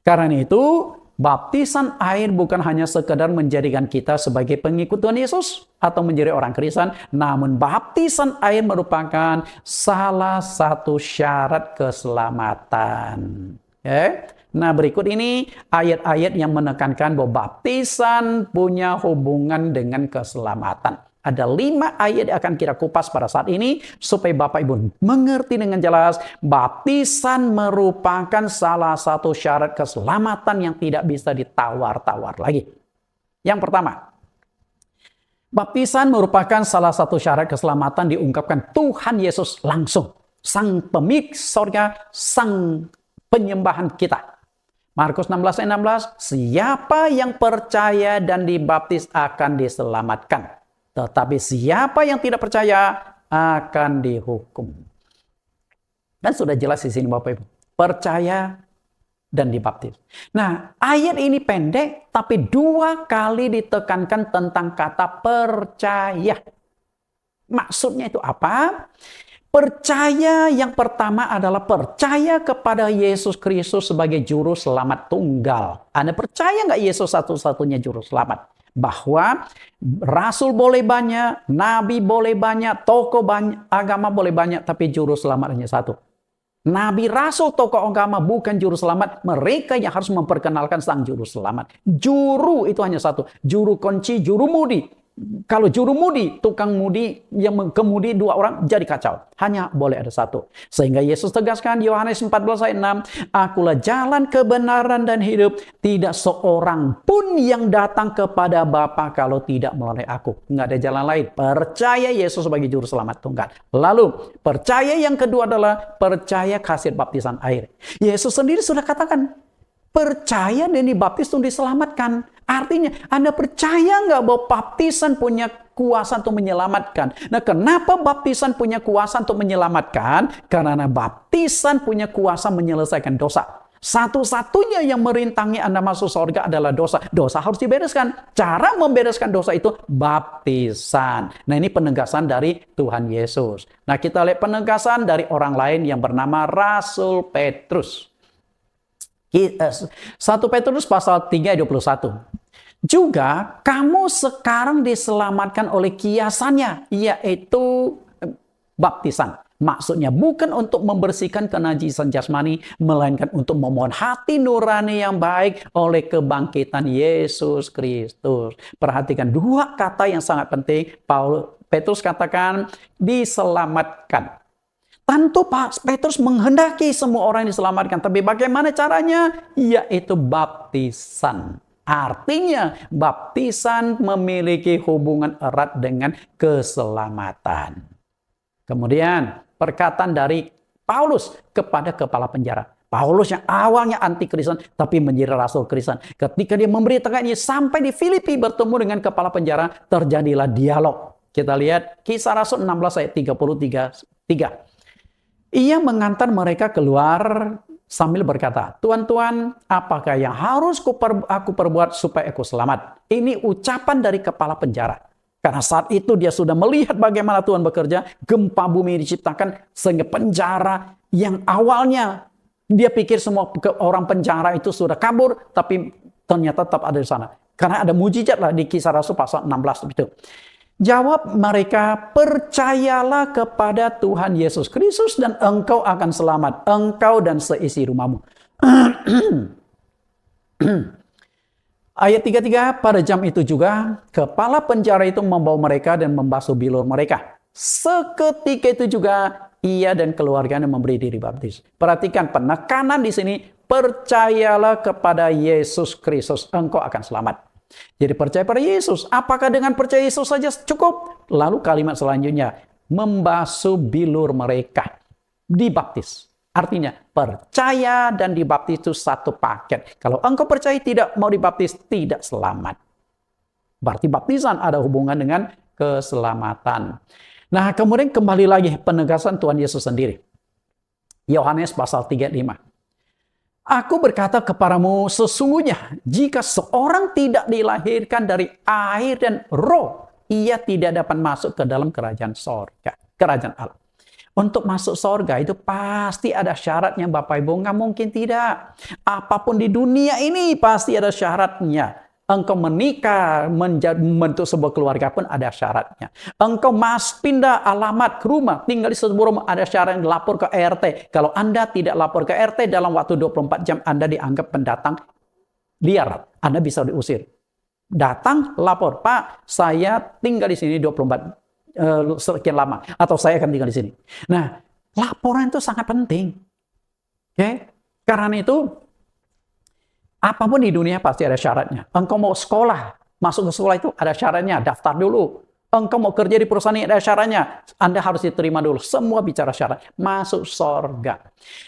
S1: Karena itu, baptisan air bukan hanya sekedar menjadikan kita sebagai pengikut Tuhan Yesus atau menjadi orang Kristen, namun baptisan air merupakan salah satu syarat keselamatan. Nah, berikut ini ayat-ayat yang menekankan bahwa baptisan punya hubungan dengan keselamatan. Ada 5 ayat yang akan kita kupas pada saat ini supaya Bapak Ibu mengerti dengan jelas baptisan merupakan salah satu syarat keselamatan yang tidak bisa ditawar-tawar lagi. Yang pertama, baptisan merupakan salah satu syarat keselamatan diungkapkan Tuhan Yesus langsung. Sang pemilik sorga, sang penyembahan kita. Markus 16 ayat 16, siapa yang percaya dan dibaptis akan diselamatkan. Tetapi siapa yang tidak percaya akan dihukum. Kan sudah jelas di sini Bapak Ibu. Percaya dan dibaptis. Nah, ayat ini pendek, tapi 2 kali ditekankan tentang kata percaya. Maksudnya itu apa? Percaya yang pertama adalah percaya kepada Yesus Kristus sebagai juru selamat tunggal. Anda percaya nggak Yesus satu-satunya juru selamat? Bahwa rasul boleh banyak, nabi boleh banyak, tokoh banyak, agama boleh banyak, tapi juru selamat hanya satu. Nabi, rasul, tokoh agama bukan juru selamat. Mereka yang harus memperkenalkan sang juru selamat. Juru itu hanya satu. Juru kunci, juru mudi. Kalau juru mudi, tukang mudi yang kemudi 2 orang jadi kacau. Hanya boleh ada satu. Sehingga Yesus tegaskan Yohanes 14 ayat 6. Akulah jalan kebenaran dan hidup. Tidak seorang pun yang datang kepada Bapa kalau tidak melalui aku. Nggak ada jalan lain. Percaya Yesus sebagai juru selamat tunggal. Lalu percaya yang kedua adalah percaya kasih baptisan air. Yesus sendiri sudah katakan, percaya dan dibaptis untuk diselamatkan. Artinya, Anda percaya nggak bahwa baptisan punya kuasa untuk menyelamatkan? Nah, kenapa baptisan punya kuasa untuk menyelamatkan? Karena baptisan punya kuasa menyelesaikan dosa. Satu-satunya yang merintangi Anda masuk surga adalah dosa. Dosa harus dibereskan. Cara membereskan dosa itu baptisan. Nah, ini penegasan dari Tuhan Yesus. Nah, kita lihat penegasan dari orang lain yang bernama Rasul Petrus. 1 Petrus pasal 3 ayat 21. Juga kamu sekarang diselamatkan oleh kiasannya, yaitu baptisan. Maksudnya bukan untuk membersihkan kenajisan jasmani, melainkan untuk memohon hati nurani yang baik oleh kebangkitan Yesus Kristus. Perhatikan 2 kata yang sangat penting. Petrus katakan diselamatkan. Tentu Pak Petrus menghendaki semua orang diselamatkan. Tapi bagaimana caranya? Yaitu baptisan. Artinya baptisan memiliki hubungan erat dengan keselamatan. Kemudian perkataan dari Paulus kepada kepala penjara. Paulus yang awalnya anti Kristen tapi menjadi rasul Kristen. Ketika dia memberitakannya sampai di Filipi bertemu dengan kepala penjara, terjadilah dialog. Kita lihat Kisah Rasul 16 ayat 33. Ia mengantar mereka keluar sambil berkata, Tuan-tuan, apakah yang harus aku perbuat supaya aku selamat? Ini ucapan dari kepala penjara. Karena saat itu dia sudah melihat bagaimana Tuhan bekerja, gempa bumi diciptakan, sehingga penjara yang awalnya dia pikir semua orang penjara itu sudah kabur, tapi ternyata tetap ada di sana. Karena ada mujizat lah di Kisah Rasul pasal 16 itu. Jawab mereka, percayalah kepada Tuhan Yesus Kristus dan engkau akan selamat, engkau dan seisi rumahmu. Ayat 33, pada jam itu juga kepala penjara itu membawa mereka dan membasuh bilur mereka. Seketika itu juga ia dan keluarganya memberi diri baptis. Perhatikan penekanan di sini, percayalah kepada Yesus Kristus, engkau akan selamat. Jadi percaya pada Yesus. Apakah dengan percaya Yesus saja cukup? Lalu kalimat selanjutnya, membasuh bilur mereka. Dibaptis. Artinya percaya dan dibaptis itu satu paket. Kalau engkau percaya tidak mau dibaptis, tidak selamat. Berarti baptisan ada hubungan dengan keselamatan. Nah, kemudian kembali lagi penegasan Tuhan Yesus sendiri. Yohanes pasal 35. Aku berkata kepadamu, sesungguhnya jika seorang tidak dilahirkan dari air dan roh, ia tidak dapat masuk ke dalam kerajaan sorga, kerajaan Allah. Untuk masuk sorga itu pasti ada syaratnya Bapak Ibu, nggak mungkin tidak. Apapun di dunia ini pasti ada syaratnya. Engkau menikah, membentuk sebuah keluarga pun ada syaratnya. Engkau pindah alamat ke rumah, tinggal di sebuah rumah, ada syarat yang lapor ke RT. Kalau Anda tidak lapor ke RT, dalam waktu 24 jam Anda dianggap pendatang liar. Anda bisa diusir. Datang, lapor, Pak, saya tinggal di sini 24 sekian lama. Atau saya akan tinggal di sini. Nah, laporan itu sangat penting. Oke? Karena itu, apapun di dunia pasti ada syaratnya. Engkau mau sekolah, masuk ke sekolah itu ada syaratnya, daftar dulu. Engkau mau kerja di perusahaan ini ada syaratnya. Anda harus diterima dulu. Semua bicara syarat. Masuk sorga.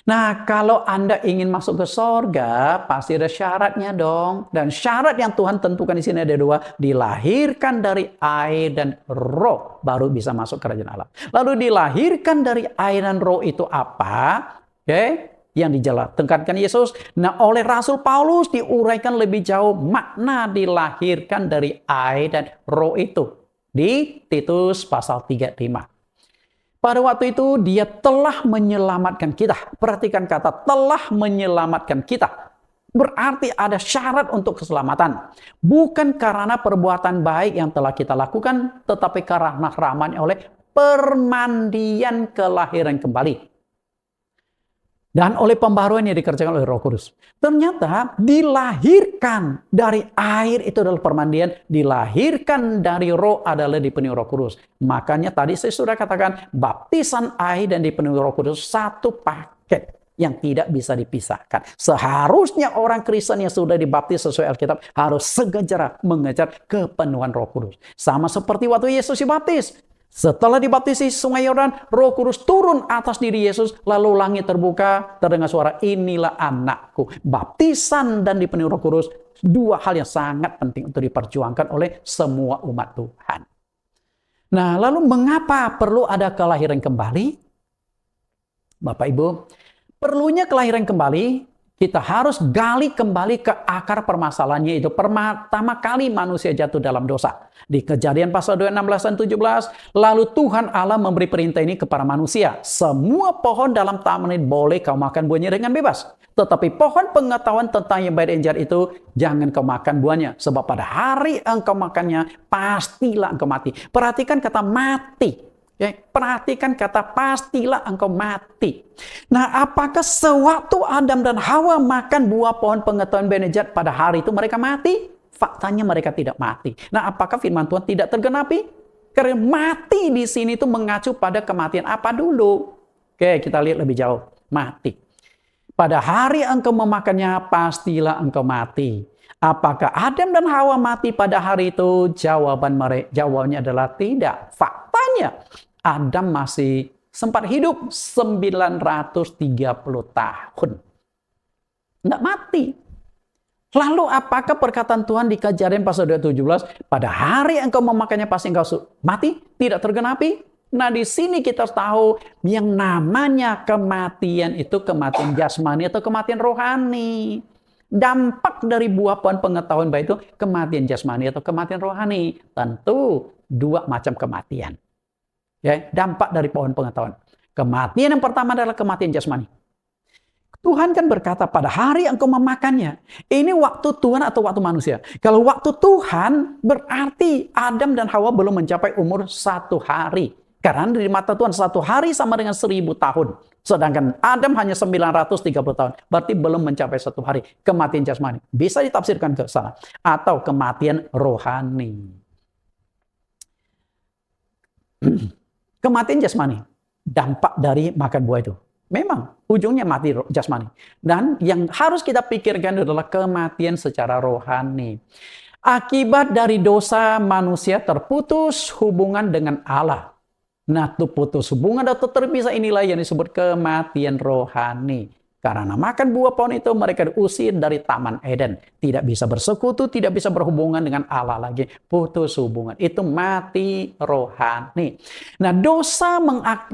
S1: Nah, kalau Anda ingin masuk ke sorga, pasti ada syaratnya dong. Dan syarat yang Tuhan tentukan di sini ada dua. Dilahirkan dari air dan roh. Baru bisa masuk kerajaan Allah. Lalu dilahirkan dari air dan roh itu apa? Oke. Yang dijelaskan Yesus. Nah, oleh Rasul Paulus diuraikan lebih jauh makna dilahirkan dari air dan roh itu. Di Titus pasal 3:5. Pada waktu itu dia telah menyelamatkan kita. Perhatikan kata telah menyelamatkan kita. Berarti ada syarat untuk keselamatan. Bukan karena perbuatan baik yang telah kita lakukan, tetapi karena rahmat oleh permandian kelahiran kembali. Dan oleh pembaharuan yang dikerjakan oleh Roh Kudus. Ternyata dilahirkan dari air itu adalah permandian, dilahirkan dari roh adalah dipenuhi Roh Kudus. Makanya tadi saya sudah katakan baptisan air dan dipenuhi Roh Kudus satu paket yang tidak bisa dipisahkan. Seharusnya orang Kristen yang sudah dibaptis sesuai Alkitab harus segera mengejar kepenuhan Roh Kudus. Sama seperti waktu Yesus dibaptis. Setelah dibaptisi sungai Yordan, Roh Kudus turun atas diri Yesus, lalu langit terbuka, terdengar suara, inilah anakku. Baptisan dan dipenuhi Roh Kudus, dua hal yang sangat penting untuk diperjuangkan oleh semua umat Tuhan. Nah, lalu mengapa perlu ada kelahiran kembali? Bapak Ibu, perlunya kelahiran kembali, kita harus gali kembali ke akar permasalahannya itu. Pertama kali manusia jatuh dalam dosa. Di Kejadian pasal 2, 16 dan 17. Lalu Tuhan Allah memberi perintah ini kepada manusia. Semua pohon dalam taman ini boleh kau makan buahnya dengan bebas. Tetapi pohon pengetahuan tentang yang baik dan jahat itu, jangan kau makan buahnya. Sebab pada hari engkau makannya, pastilah engkau mati. Perhatikan kata mati. Ya, perhatikan kata pastilah engkau mati. Nah, apakah sewaktu Adam dan Hawa makan buah pohon pengetahuan baik dan jahat pada hari itu mereka mati? Faktanya mereka tidak mati. Nah, apakah firman Tuhan tidak tergenapi? Karena mati di sini itu mengacu pada kematian apa dulu? Oke, kita lihat lebih jauh. Mati. Pada hari engkau memakannya, pastilah engkau mati. Apakah Adam dan Hawa mati pada hari itu? Jawabannya adalah tidak. Faktanya, Adam masih sempat hidup 930 tahun. Nggak mati. Lalu apakah perkataan Tuhan di Kejadian pasal 2:17, pada hari engkau memakannya pasti engkau mati? Tidak tergenapi? Nah, di sini kita tahu yang namanya kematian itu kematian jasmani atau kematian rohani. Dampak dari buah pohon pengetahuan baik itu kematian jasmani atau kematian rohani. Tentu dua macam kematian. Ya, dampak dari pohon pengetahuan. Kematian yang pertama adalah kematian jasmani. Tuhan kan berkata pada hari engkau memakannya. Ini waktu Tuhan atau waktu manusia? Kalau waktu Tuhan berarti Adam dan Hawa belum mencapai umur 1 hari. Karena di mata Tuhan 1 hari sama dengan 1000 tahun. Sedangkan Adam hanya 930 tahun. Berarti belum mencapai 1 hari. Kematian jasmani. Bisa ditafsirkan ke sana. Atau kematian rohani. Kematian jasmani. Dampak dari makan buah itu. Memang ujungnya mati jasmani. Dan yang harus kita pikirkan adalah kematian secara rohani. Akibat dari dosa manusia terputus hubungan dengan Allah. Nah, putus hubungan atau terpisah inilah yang disebut kematian rohani. Karena makan buah pohon itu mereka diusir dari Taman Eden. Tidak bisa bersekutu, tidak bisa berhubungan dengan Allah lagi. Putus hubungan. Itu mati rohani. Nah, dosa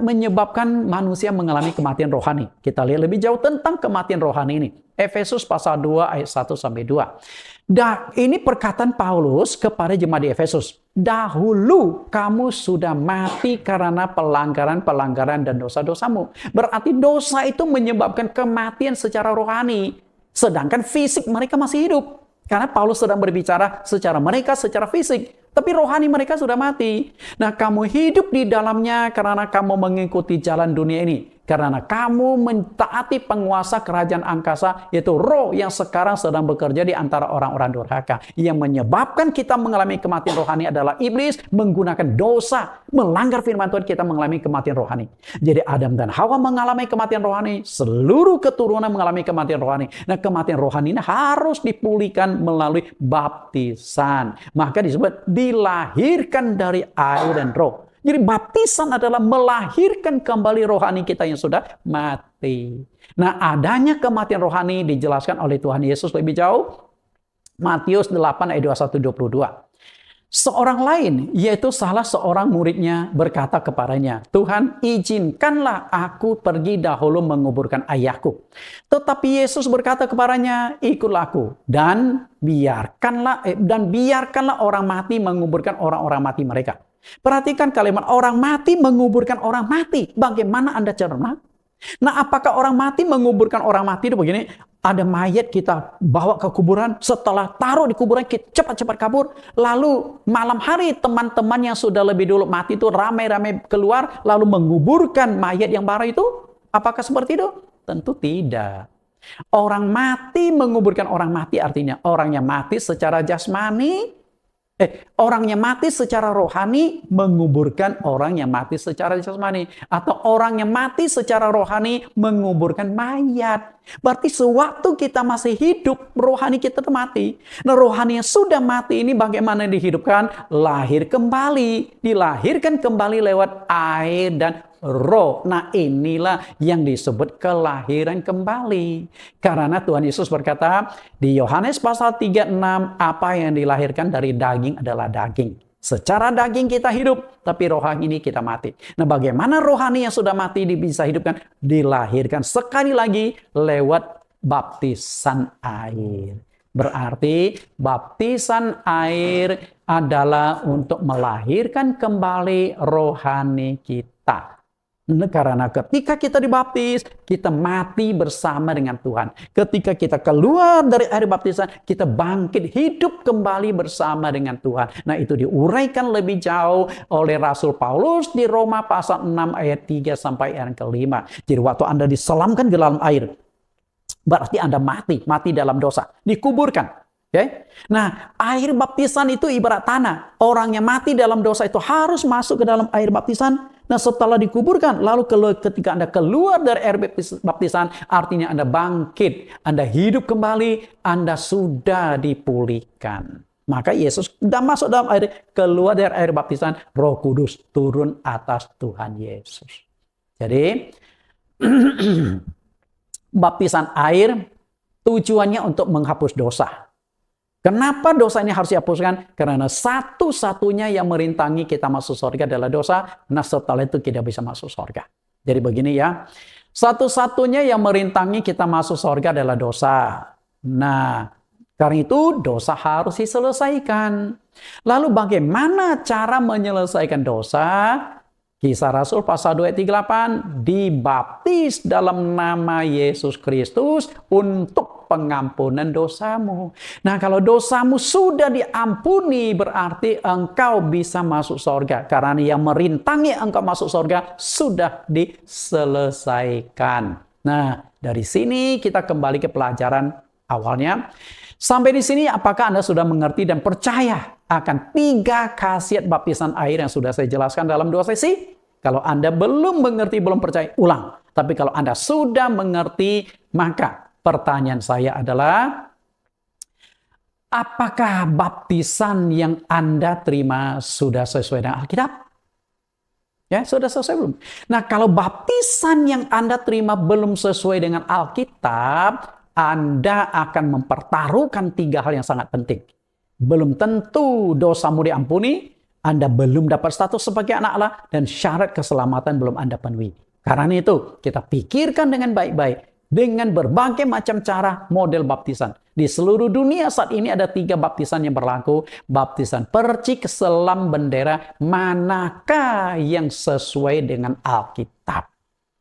S1: menyebabkan manusia mengalami kematian rohani. Kita lihat lebih jauh tentang kematian rohani ini. Efesus pasal 2 ayat 1-2. Ini perkataan Paulus kepada jemaat di Efesus. Dahulu kamu sudah mati karena pelanggaran dan dosa-dosamu. Berarti dosa itu menyebabkan kematian secara rohani. Sedangkan fisik mereka masih hidup. Karena Paulus sedang berbicara secara fisik. Tapi rohani mereka sudah mati. Nah, kamu hidup di dalamnya karena kamu mengikuti jalan dunia ini. Karena kamu mentaati penguasa kerajaan angkasa, yaitu roh yang sekarang sedang bekerja di antara orang-orang durhaka. Yang menyebabkan kita mengalami kematian rohani adalah iblis menggunakan dosa, melanggar firman Tuhan, kita mengalami kematian rohani. Jadi Adam dan Hawa mengalami kematian rohani, seluruh keturunan mengalami kematian rohani. Nah, kematian rohani ini harus dipulihkan melalui baptisan. Maka disebut dilahirkan dari air dan roh. Jadi baptisan adalah melahirkan kembali rohani kita yang sudah mati. Nah, adanya kematian rohani dijelaskan oleh Tuhan Yesus lebih jauh. Matius 8 ayat 21-22. Seorang lain, yaitu salah seorang muridnya, berkata kepadanya, "Tuhan, izinkanlah aku pergi dahulu menguburkan ayahku." Tetapi Yesus berkata kepadanya, "Ikutlah aku, dan biarkanlah orang mati menguburkan orang-orang mati mereka." Perhatikan kalimat orang mati menguburkan orang mati. Bagaimana Anda cerna? Nah, apakah orang mati menguburkan orang mati itu begini? Ada mayat kita bawa ke kuburan, setelah taruh di kuburan kita cepat-cepat kabur, lalu malam hari teman-teman yang sudah lebih dulu mati itu ramai-ramai keluar lalu menguburkan mayat yang baru itu? Apakah seperti itu? Tentu tidak. Orang mati menguburkan orang mati artinya orang yang mati secara jasmani, orang yang mati secara rohani menguburkan orang yang mati secara jasmani. Atau orang yang mati secara rohani menguburkan mayat. Berarti sewaktu kita masih hidup, rohani kita itu mati. Nah, rohani yang sudah mati ini bagaimana dihidupkan? Lahir kembali. Dilahirkan kembali lewat air dan roh. Nah, inilah yang disebut kelahiran kembali. Karena Tuhan Yesus berkata di Yohanes pasal 36, apa yang dilahirkan dari daging adalah daging. Secara daging kita hidup, tapi rohani ini kita mati. Nah, bagaimana rohani yang sudah mati bisa hidupkan? Dilahirkan sekali lagi lewat baptisan air. Berarti baptisan air adalah untuk melahirkan kembali rohani kita. Karena ketika kita dibaptis, kita mati bersama dengan Tuhan. Ketika kita keluar dari air baptisan, kita bangkit hidup kembali bersama dengan Tuhan. Nah, itu diuraikan lebih jauh oleh Rasul Paulus di Roma pasal 6 ayat 3 sampai ayat ke-5. Jadi waktu Anda diselamkan ke dalam air, berarti Anda mati dalam dosa, dikuburkan. Okay? Nah, air baptisan itu ibarat tanah. Orang yang mati dalam dosa itu harus masuk ke dalam air baptisan. Nah, setelah dikuburkan, lalu ketika Anda keluar dari air baptisan, artinya Anda bangkit, Anda hidup kembali, Anda sudah dipulihkan. Maka Yesus sudah masuk dalam air, keluar dari air baptisan, Roh Kudus turun atas Tuhan Yesus. Jadi, baptisan air tujuannya untuk menghapus dosa. Kenapa dosa ini harus dihapuskan? Karena satu-satunya yang merintangi kita masuk surga adalah dosa. Nah, setelah itu kita bisa masuk surga. Jadi begini ya, satu-satunya yang merintangi kita masuk surga adalah dosa. Nah, karena itu dosa harus diselesaikan. Lalu bagaimana cara menyelesaikan dosa? Kisah Rasul pasal 2 ayat 38, dibaptis dalam nama Yesus Kristus untuk pengampunan dosamu. Nah, kalau dosamu sudah diampuni, berarti engkau bisa masuk surga. Karena yang merintangi engkau masuk surga sudah diselesaikan. Nah, dari sini kita kembali ke pelajaran awalnya. Sampai di sini, apakah Anda sudah mengerti dan percaya akan 3 khasiat baptisan air yang sudah saya jelaskan dalam 2 sesi? Kalau Anda belum mengerti, belum percaya, ulang. Tapi kalau Anda sudah mengerti, maka pertanyaan saya adalah, apakah baptisan yang Anda terima sudah sesuai dengan Alkitab? Ya, sudah selesai belum? Nah, kalau baptisan yang Anda terima belum sesuai dengan Alkitab, Anda akan mempertaruhkan 3 hal yang sangat penting. Belum tentu dosamu diampuni, Anda belum dapat status sebagai anak Allah, dan syarat keselamatan belum Anda penuhi. Karena itu, kita pikirkan dengan baik-baik, dengan berbagai macam cara model baptisan. Di seluruh dunia saat ini ada 3 baptisan yang berlaku. Baptisan percik, selam, bendera. Manakah yang sesuai dengan Alkitab?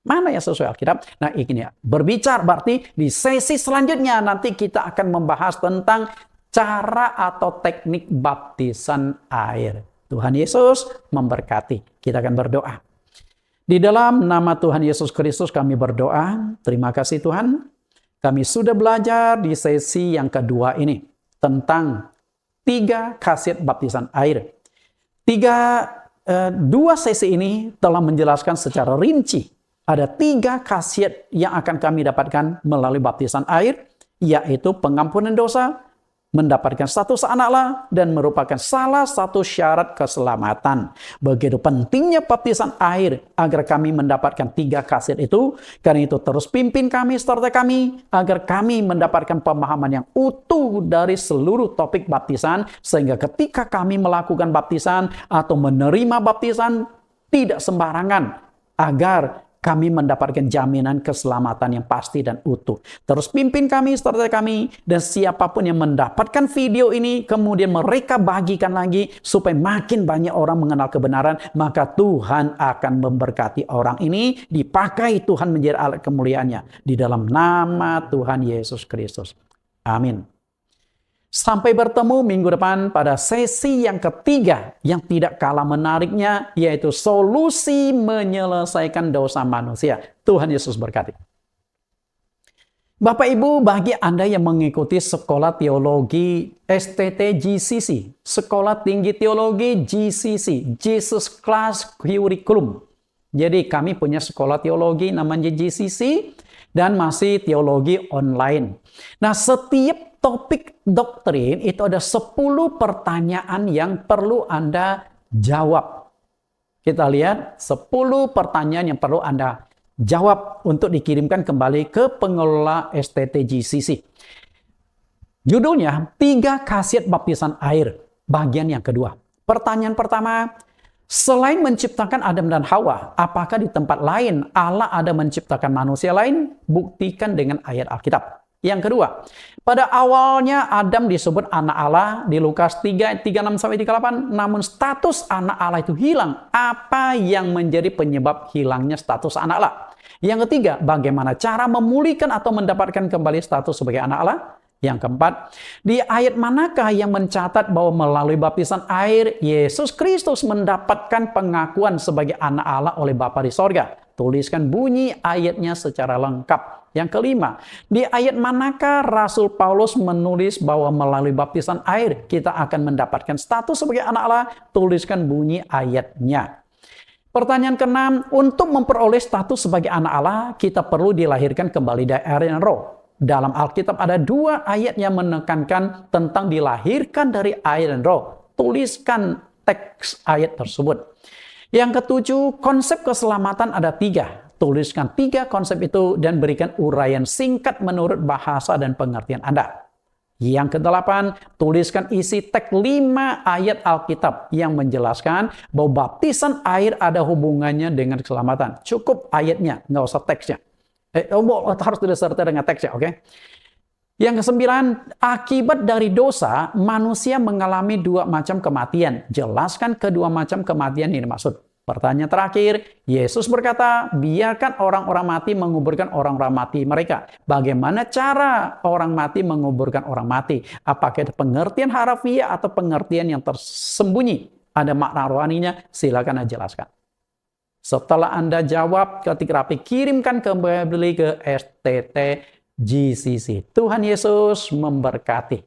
S1: Mana yang sesuai Alkitab? Nah, ini ya. Berbicara berarti di sesi selanjutnya nanti kita akan membahas tentang cara atau teknik baptisan air. Tuhan Yesus memberkati. Kita akan berdoa. Di dalam nama Tuhan Yesus Kristus kami berdoa. Terima kasih Tuhan. Kami sudah belajar di sesi yang kedua ini tentang 3 khasiat baptisan air. Dua sesi ini telah menjelaskan secara rinci. Ada 3 khasiat yang akan kami dapatkan melalui baptisan air, yaitu pengampunan dosa, mendapatkan status anak Allah, dan merupakan salah satu syarat keselamatan. Begitu pentingnya baptisan air agar kami mendapatkan 3 khasiat itu. Karena itu terus pimpin kami serta kami agar kami mendapatkan pemahaman yang utuh dari seluruh topik baptisan, sehingga ketika kami melakukan baptisan atau menerima baptisan tidak sembarangan, agar kami mendapatkan jaminan keselamatan yang pasti dan utuh. Terus pimpin kami, serta kami, dan siapapun yang mendapatkan video ini, kemudian mereka bagikan lagi, supaya makin banyak orang mengenal kebenaran, maka Tuhan akan memberkati orang ini, dipakai Tuhan menjadi alat kemuliaannya. Di dalam nama Tuhan Yesus Kristus. Amin. Sampai bertemu minggu depan pada sesi yang ketiga yang tidak kalah menariknya, yaitu solusi menyelesaikan dosa manusia. Tuhan Yesus berkati. Bapak Ibu, bagi Anda yang mengikuti sekolah teologi STT GCC, Sekolah Tinggi Teologi GCC, Jesus Class Curriculum. Jadi kami punya sekolah teologi namanya GCC dan masih teologi online. Nah, setiap topik doktrin itu ada 10 pertanyaan yang perlu Anda jawab. Kita lihat 10 pertanyaan yang perlu Anda jawab untuk dikirimkan kembali ke pengelola STT GCC. Judulnya 3 khasiat baptisan air, bagian yang kedua. Pertanyaan pertama, selain menciptakan Adam dan Hawa, apakah di tempat lain Allah ada menciptakan manusia lain? Buktikan dengan ayat Alkitab. Yang kedua, pada awalnya Adam disebut anak Allah di Lukas 3, 36-38, namun status anak Allah itu hilang. Apa yang menjadi penyebab hilangnya status anak Allah? Yang ketiga, bagaimana cara memulihkan atau mendapatkan kembali status sebagai anak Allah? Yang keempat, di ayat manakah yang mencatat bahwa melalui baptisan air, Yesus Kristus mendapatkan pengakuan sebagai anak Allah oleh Bapa di sorga? Tuliskan bunyi ayatnya secara lengkap. Yang kelima, di ayat manakah Rasul Paulus menulis bahwa melalui baptisan air kita akan mendapatkan status sebagai anak Allah? Tuliskan bunyi ayatnya. Pertanyaan keenam, untuk memperoleh status sebagai anak Allah, kita perlu dilahirkan kembali dari air dan roh. Dalam Alkitab ada 2 ayat yang menekankan tentang dilahirkan dari air dan roh. Tuliskan teks ayat tersebut. Yang ketujuh, konsep keselamatan ada 3. Tuliskan 3 konsep itu dan berikan uraian singkat menurut bahasa dan pengertian Anda. Yang kedelapan, tuliskan isi teks 5 ayat Alkitab yang menjelaskan bahwa baptisan air ada hubungannya dengan keselamatan. Cukup ayatnya, nggak usah teksnya. Harus disertai dengan teksnya, oke? Yang kesembilan, akibat dari dosa, manusia mengalami 2 macam kematian. Jelaskan kedua macam kematian ini dimaksud. Pertanyaan terakhir, Yesus berkata, biarkan orang-orang mati menguburkan orang-orang mati mereka. Bagaimana cara orang mati menguburkan orang mati? Apakah itu pengertian harafiah atau pengertian yang tersembunyi? Ada makna rohaninya? Silakan Anda jelaskan. Setelah Anda jawab, ketika rapi, kirimkan kembali ke STT GCC. Tuhan Yesus memberkati.